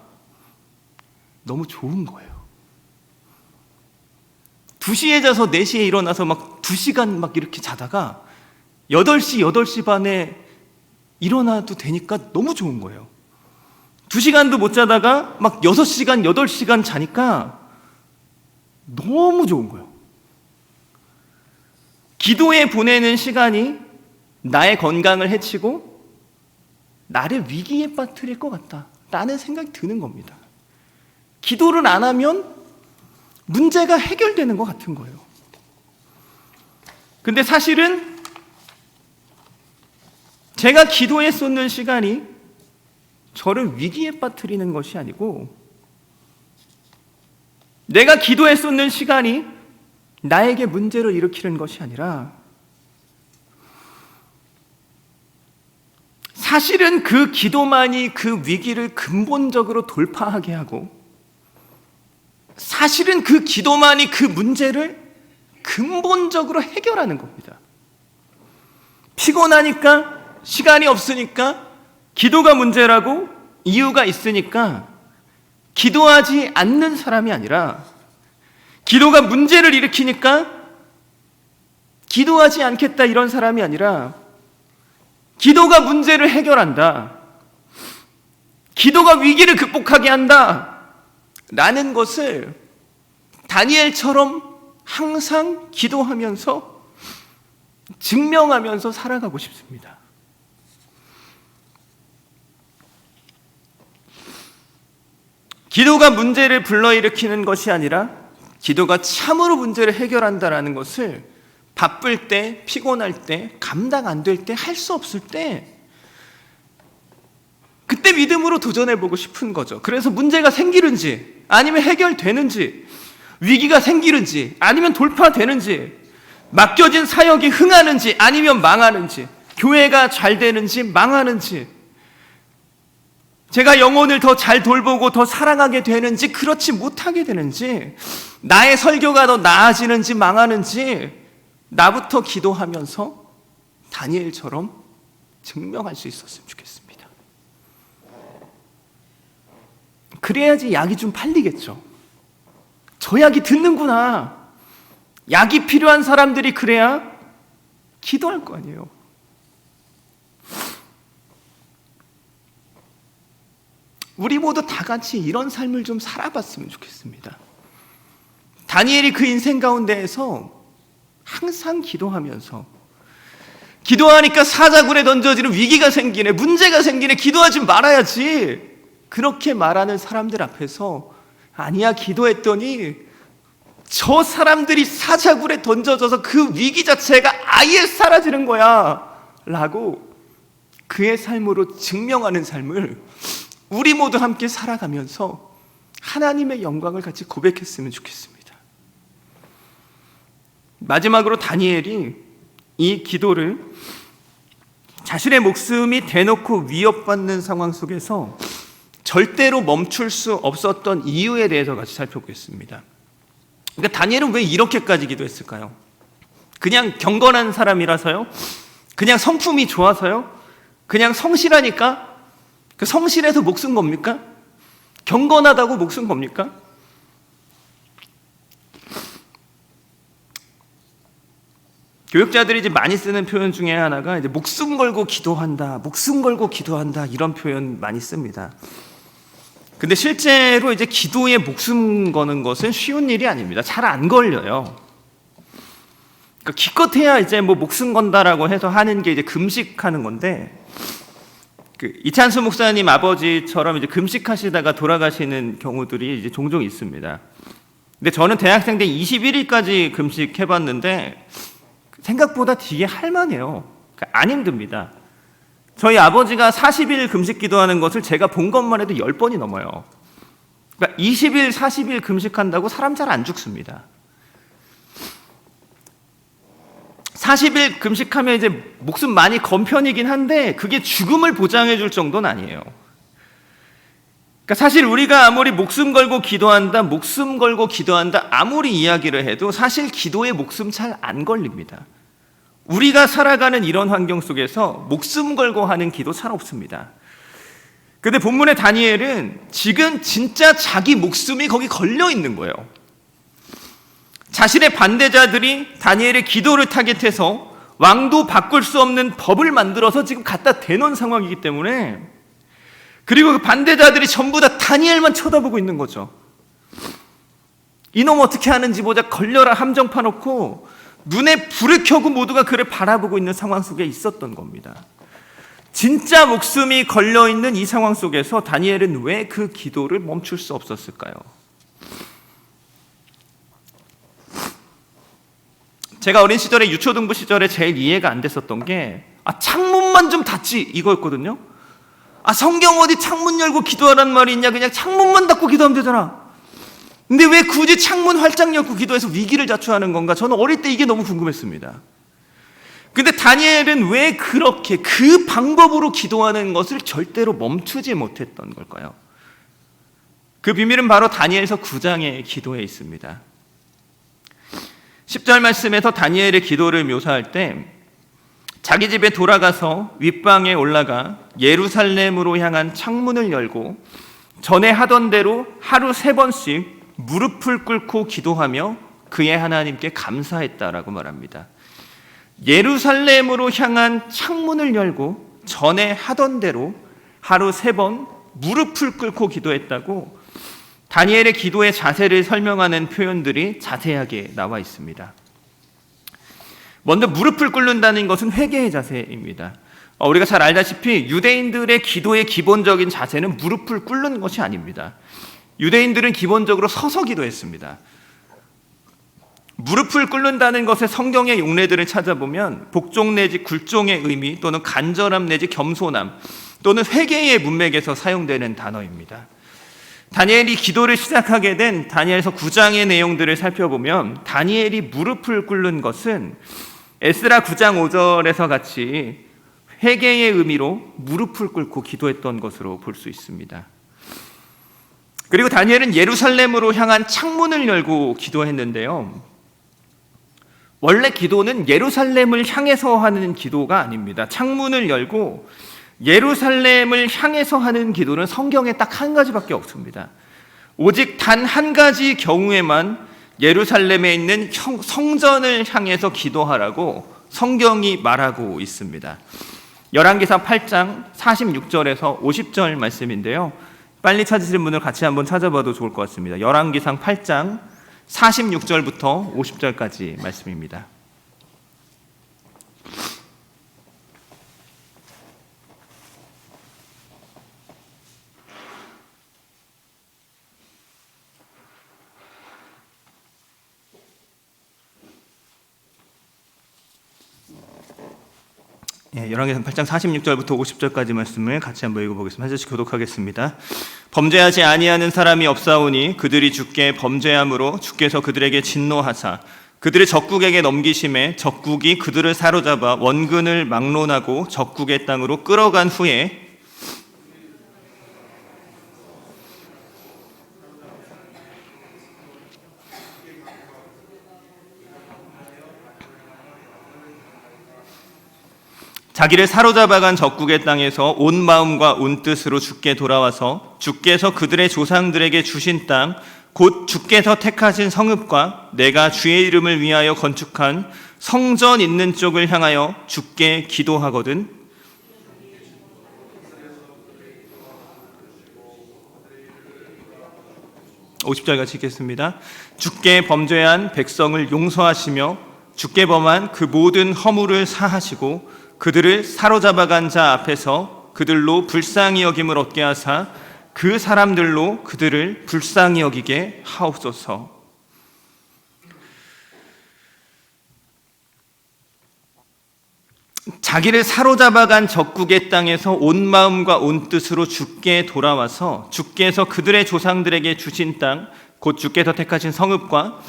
S1: 너무 좋은 거예요. 2시에 자서 4시에 일어나서 막 2시간 막 이렇게 자다가 8시 반에 일어나도 되니까 너무 좋은 거예요. 2시간도 못 자다가 막 6시간, 8시간 자니까 너무 좋은 거예요. 기도에 보내는 시간이 나의 건강을 해치고 나를 위기에 빠뜨릴 것 같다라는 생각이 드는 겁니다. 기도를 안 하면 문제가 해결되는 것 같은 거예요. 근데 사실은 제가 기도에 쏟는 시간이 저를 위기에 빠뜨리는 것이 아니고 내가 기도에 쏟는 시간이 나에게 문제를 일으키는 것이 아니라 사실은 그 기도만이 그 위기를 근본적으로 돌파하게 하고 사실은 그 기도만이 그 문제를 근본적으로 해결하는 겁니다. 피곤하니까 시간이 없으니까 기도가 문제라고 이유가 있으니까 기도하지 않는 사람이 아니라 기도가 문제를 일으키니까 기도하지 않겠다 이런 사람이 아니라 기도가 문제를 해결한다. 기도가 위기를 극복하게 한다. 라는 것을 다니엘처럼 항상 기도하면서 증명하면서 살아가고 싶습니다. 기도가 문제를 불러일으키는 것이 아니라 기도가 참으로 문제를 해결한다라는 것을 바쁠 때, 피곤할 때, 감당 안 될 때, 할 수 없을 때 그때 믿음으로 도전해보고 싶은 거죠. 그래서 문제가 생기는지 아니면 해결되는지 위기가 생기는지 아니면 돌파되는지 맡겨진 사역이 흥하는지 아니면 망하는지 교회가 잘 되는지 망하는지 제가 영혼을 더 잘 돌보고 더 사랑하게 되는지 그렇지 못하게 되는지 나의 설교가 더 나아지는지 망하는지 나부터 기도하면서 다니엘처럼 증명할 수 있었으면 좋겠습니다. 그래야지 약이 좀 팔리겠죠. 저 약이 듣는구나. 약이 필요한 사람들이 그래야 기도할 거 아니에요. 우리 모두 다 같이 이런 삶을 좀 살아봤으면 좋겠습니다. 다니엘이 그 인생 가운데에서 항상 기도하면서 기도하니까 사자굴에 던져지는 위기가 생기네, 문제가 생기네, 기도하지 말아야지 그렇게 말하는 사람들 앞에서 아니야 기도했더니 저 사람들이 사자굴에 던져져서 그 위기 자체가 아예 사라지는 거야 라고 그의 삶으로 증명하는 삶을 우리 모두 함께 살아가면서 하나님의 영광을 같이 고백했으면 좋겠습니다. 마지막으로 다니엘이 이 기도를 자신의 목숨이 대놓고 위협받는 상황 속에서 절대로 멈출 수 없었던 이유에 대해서 같이 살펴보겠습니다. 그러니까 다니엘은 왜 이렇게까지 기도했을까요? 그냥 경건한 사람이라서요? 그냥 성품이 좋아서요? 그냥 성실하니까? 그 성실해서 목숨 겁니까? 경건하다고 목숨 겁니까? 교육자들이 이제 많이 쓰는 표현 중에 하나가 이제 목숨 걸고 기도한다, 목숨 걸고 기도한다 이런 표현 많이 씁니다. 근데 실제로 이제 기도에 목숨 거는 것은 쉬운 일이 아닙니다. 잘 안 걸려요. 그러니까 기껏해야 이제 뭐 목숨 건다라고 해서 하는 게 이제 금식하는 건데, 그 이찬수 목사님 아버지처럼 이제 금식하시다가 돌아가시는 경우들이 이제 종종 있습니다. 근데 저는 대학생 때 21일까지 금식해봤는데 생각보다 되게 할만해요. 그러니까 안 힘듭니다. 저희 아버지가 40일 금식 기도하는 것을 제가 본 것만 해도 10번이 넘어요. 그러니까 20일, 40일 금식한다고 사람 잘 안 죽습니다. 40일 금식하면 이제 목숨 많이 건 편이긴 한데 그게 죽음을 보장해 줄 정도는 아니에요. 그러니까 사실 우리가 아무리 목숨 걸고 기도한다 아무리 이야기를 해도 사실 기도에 목숨 잘 안 걸립니다. 우리가 살아가는 이런 환경 속에서 목숨 걸고 하는 기도 잘 없습니다. 근데 본문의 다니엘은 지금 진짜 자기 목숨이 거기 걸려 있는 거예요. 자신의 반대자들이 다니엘의 기도를 타겟해서 왕도 바꿀 수 없는 법을 만들어서 지금 갖다 대놓은 상황이기 때문에, 그리고 그 반대자들이 전부 다 다니엘만 쳐다보고 있는 거죠. 이놈 어떻게 하는지 보자, 걸려라 함정 파놓고 눈에 불을 켜고 모두가 그를 바라보고 있는 상황 속에 있었던 겁니다. 진짜 목숨이 걸려있는 이 상황 속에서 다니엘은 왜 그 기도를 멈출 수 없었을까요? 제가 어린 시절에 유초등부 시절에 제일 이해가 안 됐었던 게 창문만 좀 닫지 이거였거든요. 성경 어디 창문 열고 기도하라는 말이 있냐, 그냥 창문만 닫고 기도하면 되잖아. 근데 왜 굳이 창문 활짝 열고 기도해서 위기를 자초하는 건가? 저는 어릴 때 이게 너무 궁금했습니다. 근데 다니엘은 왜 그렇게 그 방법으로 기도하는 것을 절대로 멈추지 못했던 걸까요? 그 비밀은 바로 다니엘서 9장의 기도에 있습니다. 10절 말씀에서 다니엘의 기도를 묘사할 때 자기 집에 돌아가서 윗방에 올라가 예루살렘으로 향한 창문을 열고 전에 하던 대로 하루 3번씩 무릎을 꿇고 기도하며 그의 하나님께 감사했다라고 말합니다. 예루살렘으로 향한 창문을 열고 전에 하던 대로 하루 3번 무릎을 꿇고 기도했다고 다니엘의 기도의 자세를 설명하는 표현들이 자세하게 나와 있습니다. 먼저 무릎을 꿇는다는 것은 회개의 자세입니다. 우리가 잘 알다시피 유대인들의 기도의 기본적인 자세는 무릎을 꿇는 것이 아닙니다. 유대인들은 기본적으로 서서 기도했습니다. 무릎을 꿇는다는 것의 성경의 용례들을 찾아보면 복종 내지 굴종의 의미 또는 간절함 내지 겸손함 또는 회개의 문맥에서 사용되는 단어입니다. 다니엘이 기도를 시작하게 된 다니엘서 9장의 내용들을 살펴보면 다니엘이 무릎을 꿇는 것은 에스라 9장 5절에서 같이 회개의 의미로 무릎을 꿇고 기도했던 것으로 볼 수 있습니다. 그리고 다니엘은 예루살렘으로 향한 창문을 열고 기도했는데요. 원래 기도는 예루살렘을 향해서 하는 기도가 아닙니다. 창문을 열고 예루살렘을 향해서 하는 기도는 성경에 딱 한 가지밖에 없습니다. 오직 단 한 가지 경우에만 예루살렘에 있는 성전을 향해서 기도하라고 성경이 말하고 있습니다. 열왕기상 8장 46절에서 50절 말씀인데요. 빨리 찾으시는 분들 같이 한번 찾아봐도 좋을 것 같습니다. 열왕기상 8장 46절부터 50절까지 말씀입니다. 열왕기상 8장 46절부터 50절까지 말씀을 같이 한번 읽어보겠습니다. 한 절씩 교독하겠습니다. 범죄하지 아니하는 사람이 없사오니 그들이 주께 범죄함으로 주께서 그들에게 진노하사 그들의 적국에게 넘기심에 적국이 그들을 사로잡아 원근을 막론하고 적국의 땅으로 끌어간 후에 자기를 사로잡아간 적국의 땅에서 온 마음과 온 뜻으로 주께 돌아와서 주께서 그들의 조상들에게 주신 땅 곧 주께서 택하신 성읍과 내가 주의 이름을 위하여 건축한 성전 있는 쪽을 향하여 주께 기도하거든. (50절) 같이 읽겠습니다. 주께 범죄한 백성을 용서하시며 주께 범한 그 모든 허물을 사하시고 그들을 사로잡아간 자 앞에서 그들로 불쌍히 여김을 얻게 하사 그 사람들로 그들을 불쌍히 여기게 하옵소서. 자기를 사로잡아간 적국의 땅에서 온 마음과 온 뜻으로 주께 돌아와서 주께서 그들의 조상들에게 주신 땅 곧 주께서 택하신 성읍과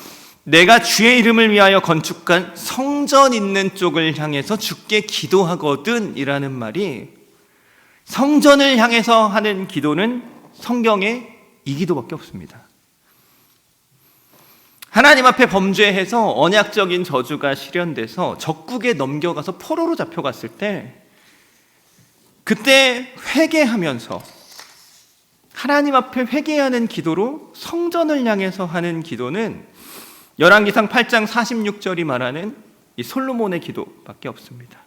S1: 내가 주의 이름을 위하여 건축한 성전 있는 쪽을 향해서 주께 기도하거든 이라는 말이, 성전을 향해서 하는 기도는 성경에 이 기도밖에 없습니다. 하나님 앞에 범죄해서 언약적인 저주가 실현돼서 적국에 넘겨가서 포로로 잡혀갔을 때, 그때 회개하면서 하나님 앞에 회개하는 기도로 성전을 향해서 하는 기도는 열왕기상 8장 46절이 말하는 이 솔로몬의 기도밖에 없습니다.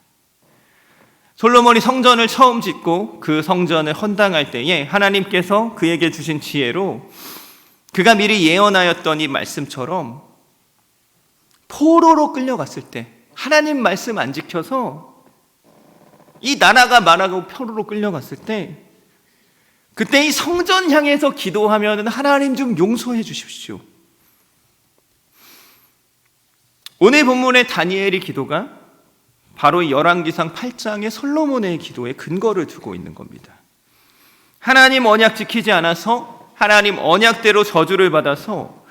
S1: 솔로몬이 성전을 처음 짓고 그 성전을 헌당할 때에 하나님께서 그에게 주신 지혜로 그가 미리 예언하였던 이 말씀처럼 포로로 끌려갔을 때, 하나님 말씀 안 지켜서 이 나라가 망하고 포로로 끌려갔을 때, 그때 이 성전 향해서 기도하면 하나님 좀 용서해 주십시오. 오늘 본문의 다니엘의 기도가 바로 열왕기상 8장의 솔로몬의 기도에 근거를 두고 있는 겁니다. 하나님 언약 지키지 않아서, 하나님 언약대로 저주를 받아서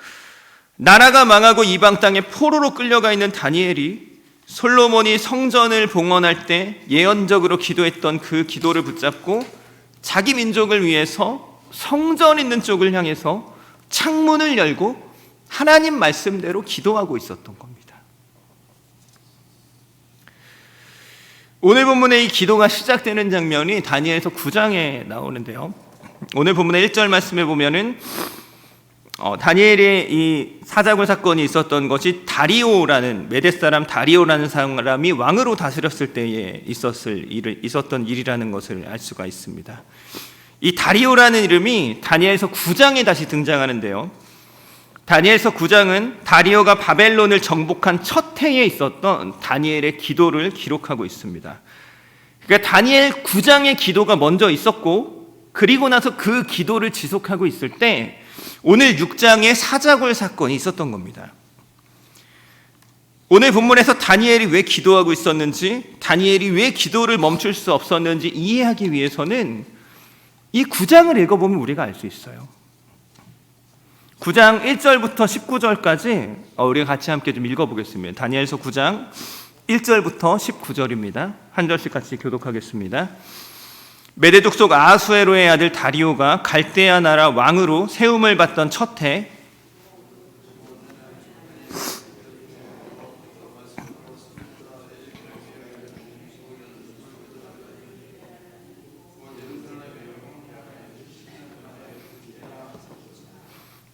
S1: 나라가 망하고 이방 땅에 포로로 끌려가 있는 다니엘이 솔로몬이 성전을 봉헌할 때 예언적으로 기도했던 그 기도를 붙잡고 자기 민족을 위해서 성전 있는 쪽을 향해서 창문을 열고 하나님 말씀대로 기도하고 있었던 겁니다. 오늘 본문의 이 기도가 시작되는 장면이 다니엘서 9장에 나오는데요. 오늘 본문의 1절 말씀에 보면은 다니엘의 이 사자굴 사건이 있었던 것이 다리오라는, 메대 사람 다리오라는 사람이 왕으로 다스렸을 때에 있었던 일이라는 것을 알 수가 있습니다. 이 다리오라는 이름이 다니엘서 9장에 다시 등장하는데요. 다니엘서 9장은 다리오가 바벨론을 정복한 첫 해에 있었던 다니엘의 기도를 기록하고 있습니다. 그러니까 다니엘 9장의 기도가 먼저 있었고, 그리고 나서 그 기도를 지속하고 있을 때 오늘 6장의 사자굴 사건이 있었던 겁니다. 오늘 본문에서 다니엘이 왜 기도하고 있었는지, 다니엘이 왜 기도를 멈출 수 없었는지 이해하기 위해서는 이 9장을 읽어보면 우리가 알 수 있어요. 9장 1절부터 19절까지 우리가 같이 함께 좀 읽어보겠습니다. 다니엘서 9장 1절부터 19절입니다. 한 절씩 같이 교독하겠습니다. 메대 족속 아하수에로의 아들 다리오가 갈대아 나라 왕으로 세움을 받던 첫 해,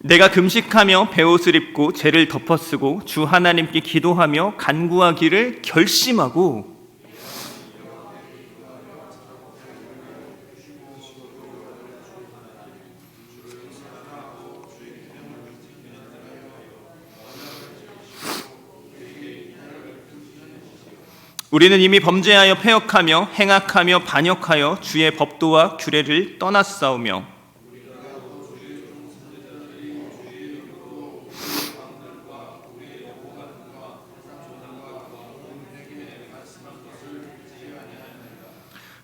S1: 내가 금식하며 베옷을 입고 죄를 덮어쓰고 주 하나님께 기도하며 간구하기를 결심하고, 우리는 이미 범죄하여 패역하며 행악하며 반역하여 주의 법도와 규례를 떠났사오며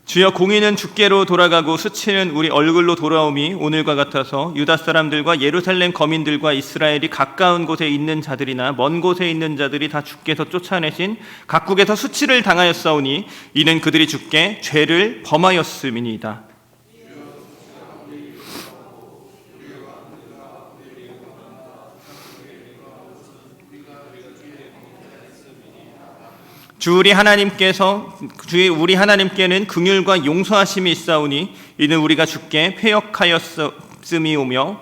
S1: 주여, 공의는 주께로 돌아가고 수치는 우리 얼굴로 돌아옴이 오늘과 같아서 유다 사람들과 예루살렘 거민들과 이스라엘이 가까운 곳에 있는 자들이나 먼 곳에 있는 자들이 다 주께서 쫓아내신 각국에서 수치를 당하였사오니 이는 그들이 주께 죄를 범하였음이니이다. 주 우리 하나님께는 긍휼과 용서하심이 있사오니 이는 우리가 주께 패역하였음이오며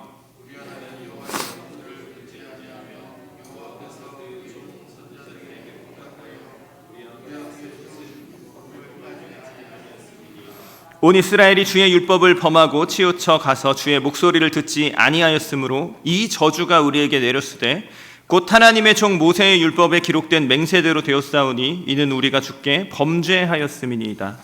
S1: 온 이스라엘이 주의 율법을 범하고 치우쳐 가서 주의 목소리를 듣지 아니하였으므로 이 저주가 우리에게 내렸으되 곧 하나님의 종 모세의 율법에 기록된 맹세대로 되었사오니 이는 우리가 주께 범죄하였음이니이다.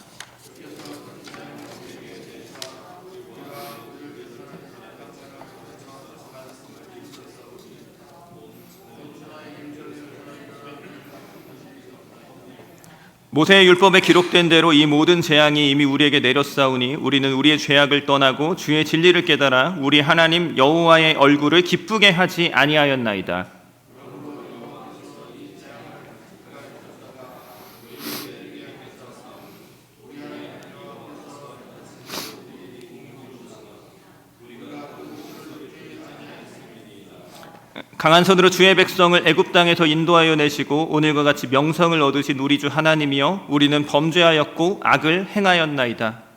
S1: 모세의 율법에 기록된 대로 이 모든 재앙이 이미 우리에게 내렸사오니 우리는 우리의 죄악을 떠나고 주의 진리를 깨달아 우리 하나님 여호와의 얼굴을 기쁘게 하지 아니하였나이다. 강한 손으로 주의 백성을 애굽 땅에서 인도하여 내시고 오늘과 같이 명성을 얻으신 우리 주 하나님이여, 우리는 범죄하였고 악을 행하였나이다.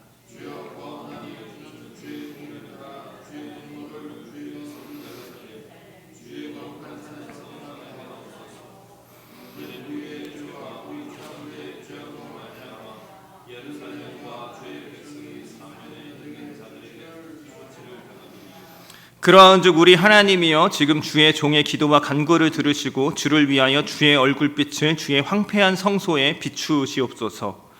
S1: 그러한즉 우리 하나님이여, 지금 주의 종의 기도와 간구를 들으시고 주를 위하여 주의 얼굴빛을 주의 황폐한 성소에 비추시옵소서.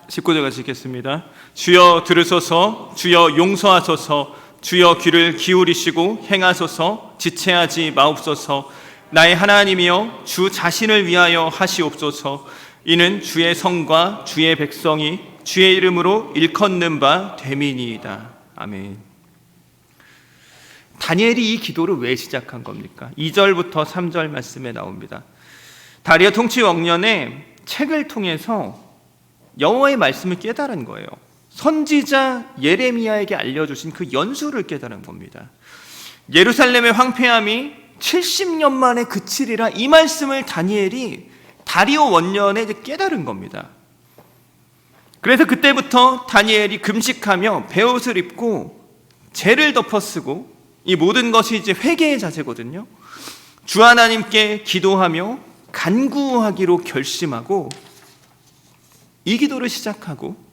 S1: (19절) 같이 읽겠습니다. 주여 들으소서, 주여 용서하소서, 주여 귀를 기울이시고 행하소서, 지체하지 마옵소서. 나의 하나님이여, 주 자신을 위하여 하시옵소서. 이는 주의 성과 주의 백성이 주의 이름으로 일컫는 바 됨이니이다. 아멘. 다니엘이 이 기도를 왜 시작한 겁니까? 2절부터 3절 말씀에 나옵니다. 다리오 통치 왕년에 책을 통해서 여호와의 말씀을 깨달은 거예요. 선지자 예레미야에게 알려주신 그 연수를 깨달은 겁니다. 예루살렘의 황폐함이 70년 만에 그치리라, 이 말씀을 다니엘이 다리오 원년에 이제 깨달은 겁니다. 그래서 그때부터 다니엘이 금식하며 베옷을 입고 재를 덮어쓰고, 이 모든 것이 이제 회개의 자세거든요. 주 하나님께 기도하며 간구하기로 결심하고 이 기도를 시작하고,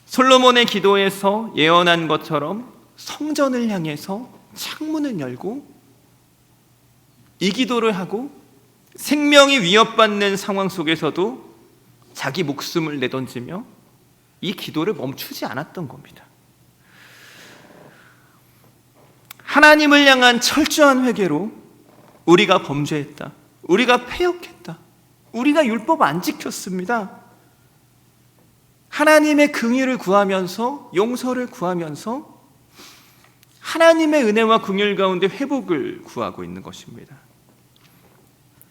S1: 솔로몬의 기도에서 예언한 것처럼 성전을 향해서 창문을 열고 이 기도를 하고, 생명이 위협받는 상황 속에서도 자기 목숨을 내던지며 이 기도를 멈추지 않았던 겁니다. 하나님을 향한 철저한 회개로 우리가 범죄했다, 우리가 패역했다, 우리가 율법 안 지켰습니다. 하나님의 긍휼을 구하면서, 용서를 구하면서 하나님의 은혜와 긍휼 가운데 회복을 구하고 있는 것입니다.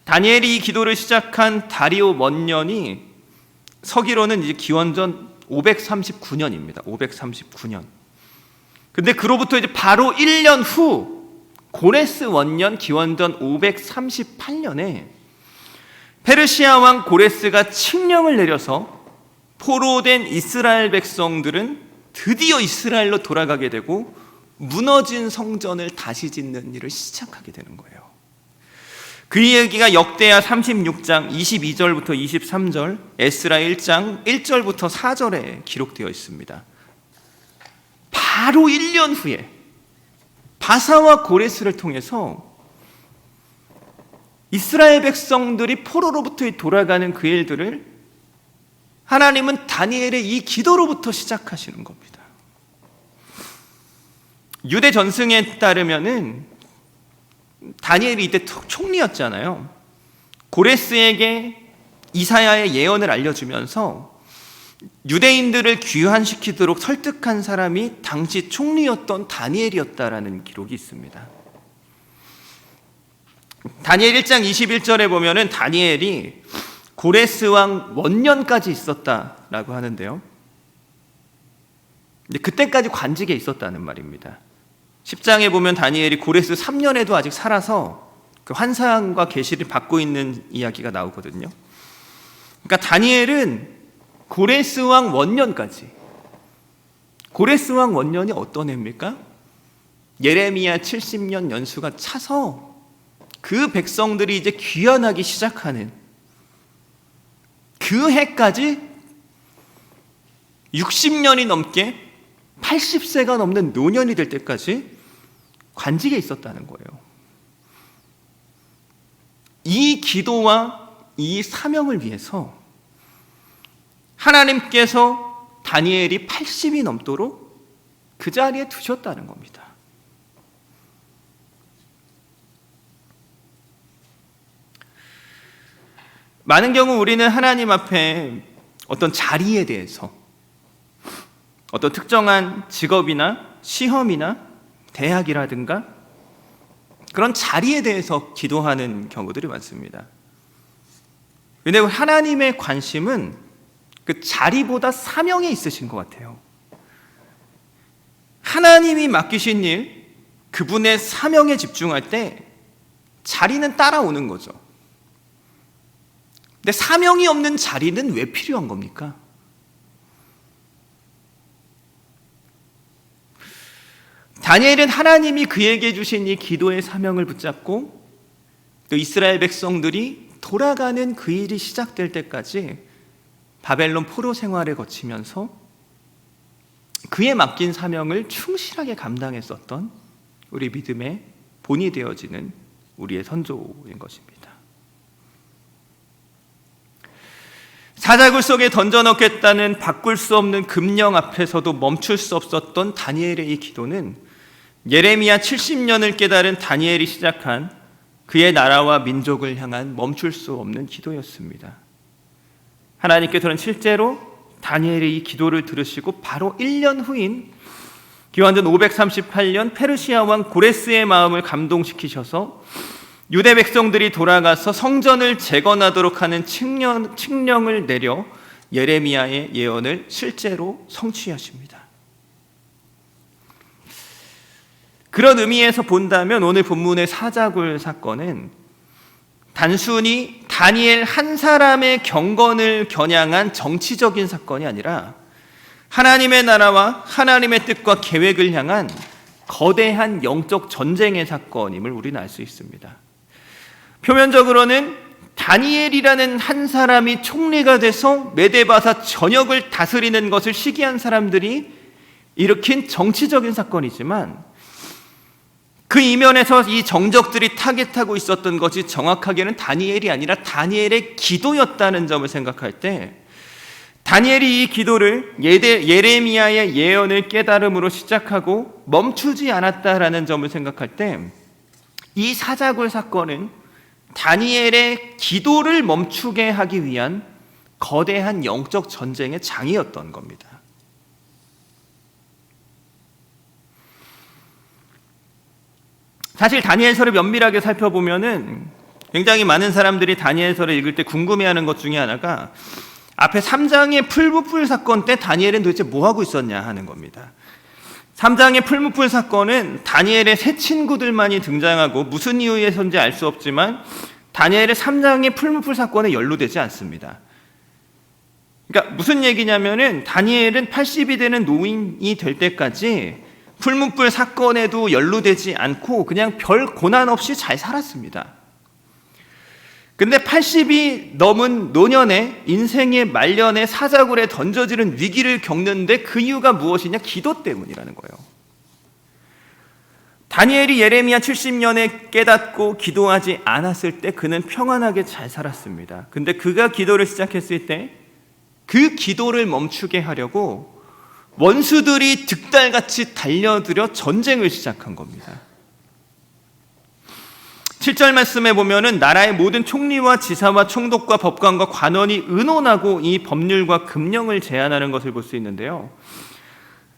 S1: 다니엘이 이 기도를 시작한 다리오 원년이 서기로는 이제 기원전 539년입니다. 539년. 근데 그로부터 이제 바로 1년 후 고레스 원년 기원전 538년에 페르시아 왕 고레스가 칙령을 내려서 포로된 이스라엘 백성들은 드디어 이스라엘로 돌아가게 되고 무너진 성전을 다시 짓는 일을 시작하게 되는 거예요. 그 이야기가 역대하 36장 22절부터 23절, 에스라 1장 1절부터 4절에 기록되어 있습니다. 바로 1년 후에 바사와 고레스를 통해서 이스라엘 백성들이 포로로부터 돌아가는 그 일들을 하나님은 다니엘의 이 기도로부터 시작하시는 겁니다. 유대 전승에 따르면은 다니엘이 이때 총리였잖아요. 고레스에게 이사야의 예언을 알려주면서 유대인들을 귀환시키도록 설득한 사람이 당시 총리였던 다니엘이었다라는 기록이 있습니다. 다니엘 1장 21절에 보면은 다니엘이 고레스 왕 원년까지 있었다라고 하는데요. 그때까지 관직에 있었다는 말입니다. 10장에 보면 다니엘이 고레스 3년에도 아직 살아서 그 환상과 계시를 받고 있는 이야기가 나오거든요. 그러니까 다니엘은 고레스 왕 원년까지, 고레스 왕 원년이 어떤 해입니까? 예레미야 70년 연수가 차서 그 백성들이 이제 귀환하기 시작하는 그 해까지 60년이 넘게 80세가 넘는 노년이 될 때까지 관직에 있었다는 거예요. 이 기도와 이 사명을 위해서 하나님께서 다니엘이 80이 넘도록 그 자리에 두셨다는 겁니다. 많은 경우 우리는 하나님 앞에 어떤 자리에 대해서, 어떤 특정한 직업이나 시험이나 대학이라든가 그런 자리에 대해서 기도하는 경우들이 많습니다. 근데 하나님의 관심은 그 자리보다 사명에 있으신 것 같아요. 하나님이 맡기신 일, 그분의 사명에 집중할 때 자리는 따라오는 거죠. 근데 사명이 없는 자리는 왜 필요한 겁니까? 다니엘은 하나님이 그에게 주신 이 기도의 사명을 붙잡고 또 이스라엘 백성들이 돌아가는 그 일이 시작될 때까지 바벨론 포로 생활을 거치면서 그에 맡긴 사명을 충실하게 감당했었던 우리 믿음의 본이 되어지는 우리의 선조인 것입니다. 사자굴 속에 던져넣겠다는 바꿀 수 없는 금령 앞에서도 멈출 수 없었던 다니엘의 이 기도는 예레미야 70년을 깨달은 다니엘이 시작한 그의 나라와 민족을 향한 멈출 수 없는 기도였습니다. 하나님께서는 실제로 다니엘의 이 기도를 들으시고 바로 1년 후인 기원전 538년 페르시아 왕 고레스의 마음을 감동시키셔서 유대 백성들이 돌아가서 성전을 재건하도록 하는 칙령을 내려 예레미야의 예언을 실제로 성취하십니다. 그런 의미에서 본다면 오늘 본문의 사자굴 사건은 단순히 다니엘 한 사람의 경건을 겨냥한 정치적인 사건이 아니라 하나님의 나라와 하나님의 뜻과 계획을 향한 거대한 영적 전쟁의 사건임을 우리는 알 수 있습니다. 표면적으로는 다니엘이라는 한 사람이 총리가 돼서 메데바사 전역을 다스리는 것을 시기한 사람들이 일으킨 정치적인 사건이지만 그 이면에서 이 정적들이 타겟하고 있었던 것이 정확하게는 다니엘이 아니라 다니엘의 기도였다는 점을 생각할 때 다니엘이 이 기도를 예레미야의 예언을 깨달음으로 시작하고 멈추지 않았다라는 점을 생각할 때 이 사자굴 사건은 다니엘의 기도를 멈추게 하기 위한 거대한 영적 전쟁의 장이었던 겁니다. 사실 다니엘서를 면밀하게 살펴보면은 굉장히 많은 사람들이 다니엘서를 읽을 때 궁금해하는 것 중에 하나가 앞에 3장의 풀무불 사건 때 다니엘은 도대체 뭐 하고 있었냐 하는 겁니다. 3장의 풀무불 사건은 다니엘의 새 친구들만이 등장하고 무슨 이유에서인지 알 수 없지만 다니엘의 3장의 풀무불 사건에 연루되지 않습니다. 그러니까 무슨 얘기냐면은 다니엘은 80이 되는 노인이 될 때까지 풀무불 사건에도 연루되지 않고 그냥 별 고난 없이 잘 살았습니다. 근데 80이 넘은 노년에 인생의 말년에 사자굴에 던져지는 위기를 겪는데 그 이유가 무엇이냐? 기도 때문이라는 거예요. 다니엘이 예레미야 70년에 깨닫고 기도하지 않았을 때 그는 평안하게 잘 살았습니다. 근데 그가 기도를 시작했을 때 그 기도를 멈추게 하려고 원수들이 득달같이 달려들어 전쟁을 시작한 겁니다. 7절 말씀에 보면은 나라의 모든 총리와 지사와 총독과 법관과 관원이 의논하고 이 법률과 금령을 제안하는 것을 볼 수 있는데요.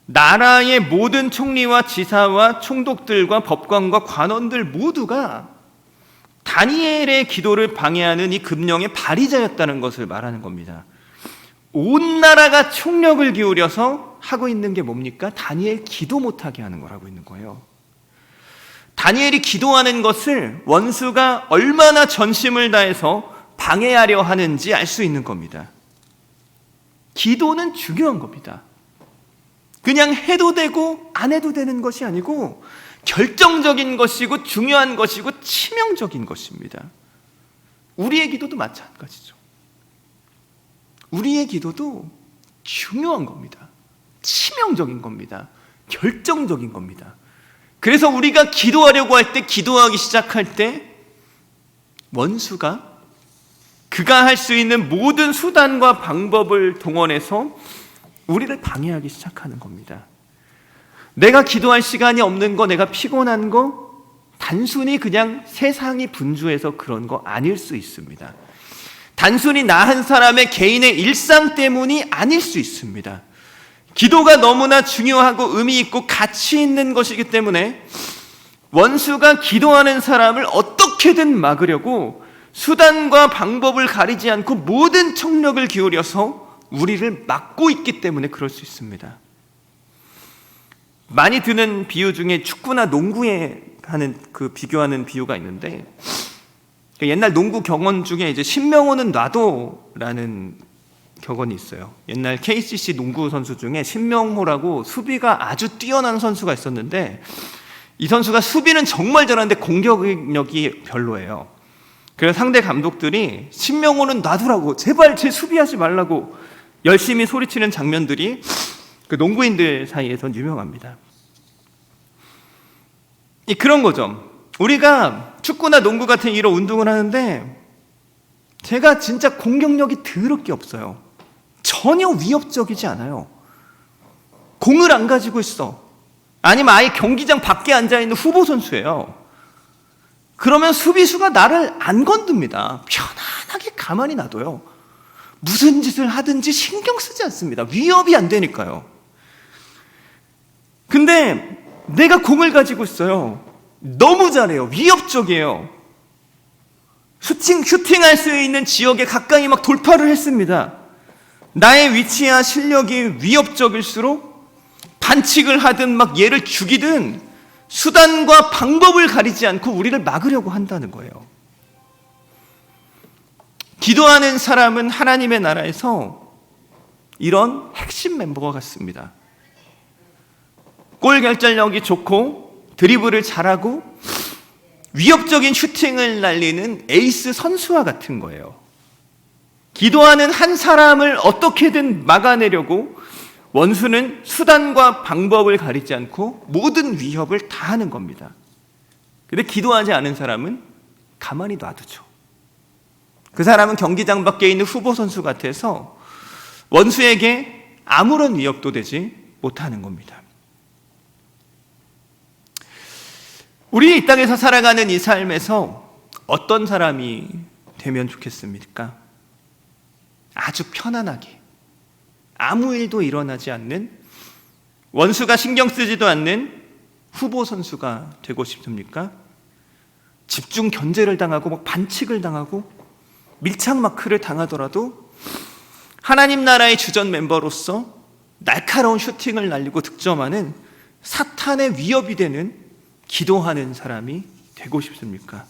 S1: 나라의 모든 총리와 지사와 총독들과 법관과 관원들 모두가 다니엘의 기도를 방해하는 이 금령의 발의자였다는 것을 말하는 겁니다. 온 나라가 총력을 기울여서 하고 있는 게 뭡니까? 다니엘 기도 못하게 하는 걸 하고 있는 거예요. 다니엘이 기도하는 것을 원수가 얼마나 전심을 다해서 방해하려 하는지 알 수 있는 겁니다. 기도는 중요한 겁니다. 그냥 해도 되고 안 해도 되는 것이 아니고 결정적인 것이고 중요한 것이고 치명적인 것입니다. 우리의 기도도 마찬가지죠. 우리의 기도도 중요한 겁니다. 치명적인 겁니다. 결정적인 겁니다. 그래서 우리가 기도하려고 할 때, 기도하기 시작할 때 원수가 그가 할 수 있는 모든 수단과 방법을 동원해서 우리를 방해하기 시작하는 겁니다. 내가 기도할 시간이 없는 거, 내가 피곤한 거 단순히 그냥 세상이 분주해서 그런 거 아닐 수 있습니다. 단순히 나 한 사람의 개인의 일상 때문이 아닐 수 있습니다. 기도가 너무나 중요하고 의미 있고 가치 있는 것이기 때문에 원수가 기도하는 사람을 어떻게든 막으려고 수단과 방법을 가리지 않고 모든 청력을 기울여서 우리를 막고 있기 때문에 그럴 수 있습니다. 많이 드는 비유 중에 축구나 농구에 하는 비교하는 비유가 있는데, 옛날 농구 격언 중에 이제 신명호는 놔둬라는 격언이 있어요. 옛날 KCC 농구 선수 중에 신명호라고 수비가 아주 뛰어난 선수가 있었는데, 이 선수가 수비는 정말 잘하는데 공격력이 별로예요. 그래서 상대 감독들이 신명호는 놔두라고, 제발 제 수비하지 말라고 열심히 소리치는 장면들이 그 농구인들 사이에선 유명합니다. 그런 거죠. 우리가 축구나 농구 같은 이런 운동을 하는데 제가 진짜 공격력이 더럽게 없어요. 전혀 위협적이지 않아요. 공을 안 가지고 있어. 아니면 아예 경기장 밖에 앉아있는 후보 선수예요. 그러면 수비수가 나를 안 건듭니다. 편안하게 가만히 놔둬요. 무슨 짓을 하든지 신경 쓰지 않습니다. 위협이 안 되니까요. 근데 내가 공을 가지고 있어요. 너무 잘해요. 위협적이에요. 슈팅할 수 있는 지역에 가까이 막 돌파를 했습니다. 나의 위치와 실력이 위협적일수록 반칙을 하든 막 얘를 죽이든 수단과 방법을 가리지 않고 우리를 막으려고 한다는 거예요. 기도하는 사람은 하나님의 나라에서 이런 핵심 멤버가 같습니다. 골 결정력이 좋고 드리블을 잘하고 위협적인 슈팅을 날리는 에이스 선수와 같은 거예요. 기도하는 한 사람을 어떻게든 막아내려고 원수는 수단과 방법을 가리지 않고 모든 위협을 다 하는 겁니다. 근데 기도하지 않은 사람은 가만히 놔두죠. 그 사람은 경기장 밖에 있는 후보 선수 같아서 원수에게 아무런 위협도 되지 못하는 겁니다. 우리 이 땅에서 살아가는 이 삶에서 어떤 사람이 되면 좋겠습니까? 아주 편안하게 아무 일도 일어나지 않는, 원수가 신경 쓰지도 않는 후보 선수가 되고 싶습니까? 집중 견제를 당하고 막 반칙을 당하고 밀착 마크를 당하더라도 하나님 나라의 주전 멤버로서 날카로운 슈팅을 날리고 득점하는 사탄의 위협이 되는 기도하는 사람이 되고 싶습니까?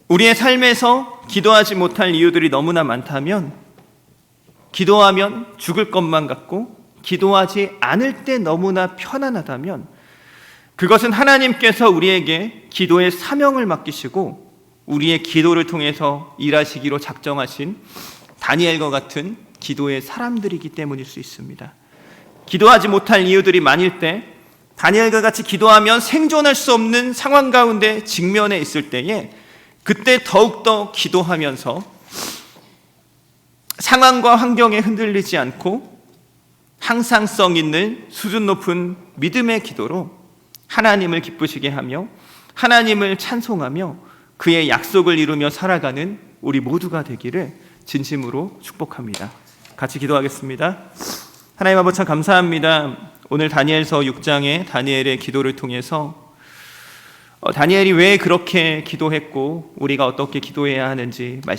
S1: 우리의 삶에서 기도하지 못할 이유들이 너무나 많다면, 기도하면 죽을 것만 같고 기도하지 않을 때 너무나 편안하다면, 그것은 하나님께서 우리에게 기도의 사명을 맡기시고 우리의 기도를 통해서 일하시기로 작정하신 다니엘과 같은 기도의 사람들이기 때문일 수 있습니다. 기도하지 못할 이유들이 많을 때, 다니엘과 같이 기도하면 생존할 수 없는 상황 가운데 직면해 있을 때에 그때 더욱더 기도하면서 상황과 환경에 흔들리지 않고 항상성 있는 수준 높은 믿음의 기도로 하나님을 기쁘시게 하며 하나님을 찬송하며 그의 약속을 이루며 살아가는 우리 모두가 되기를 진심으로 축복합니다. 같이 기도하겠습니다. 하나님 아버지, 참 감사합니다. 오늘 다니엘서 6장의 다니엘의 기도를 통해서 다니엘이 왜 그렇게 기도했고 우리가 어떻게 기도해야 하는지 말씀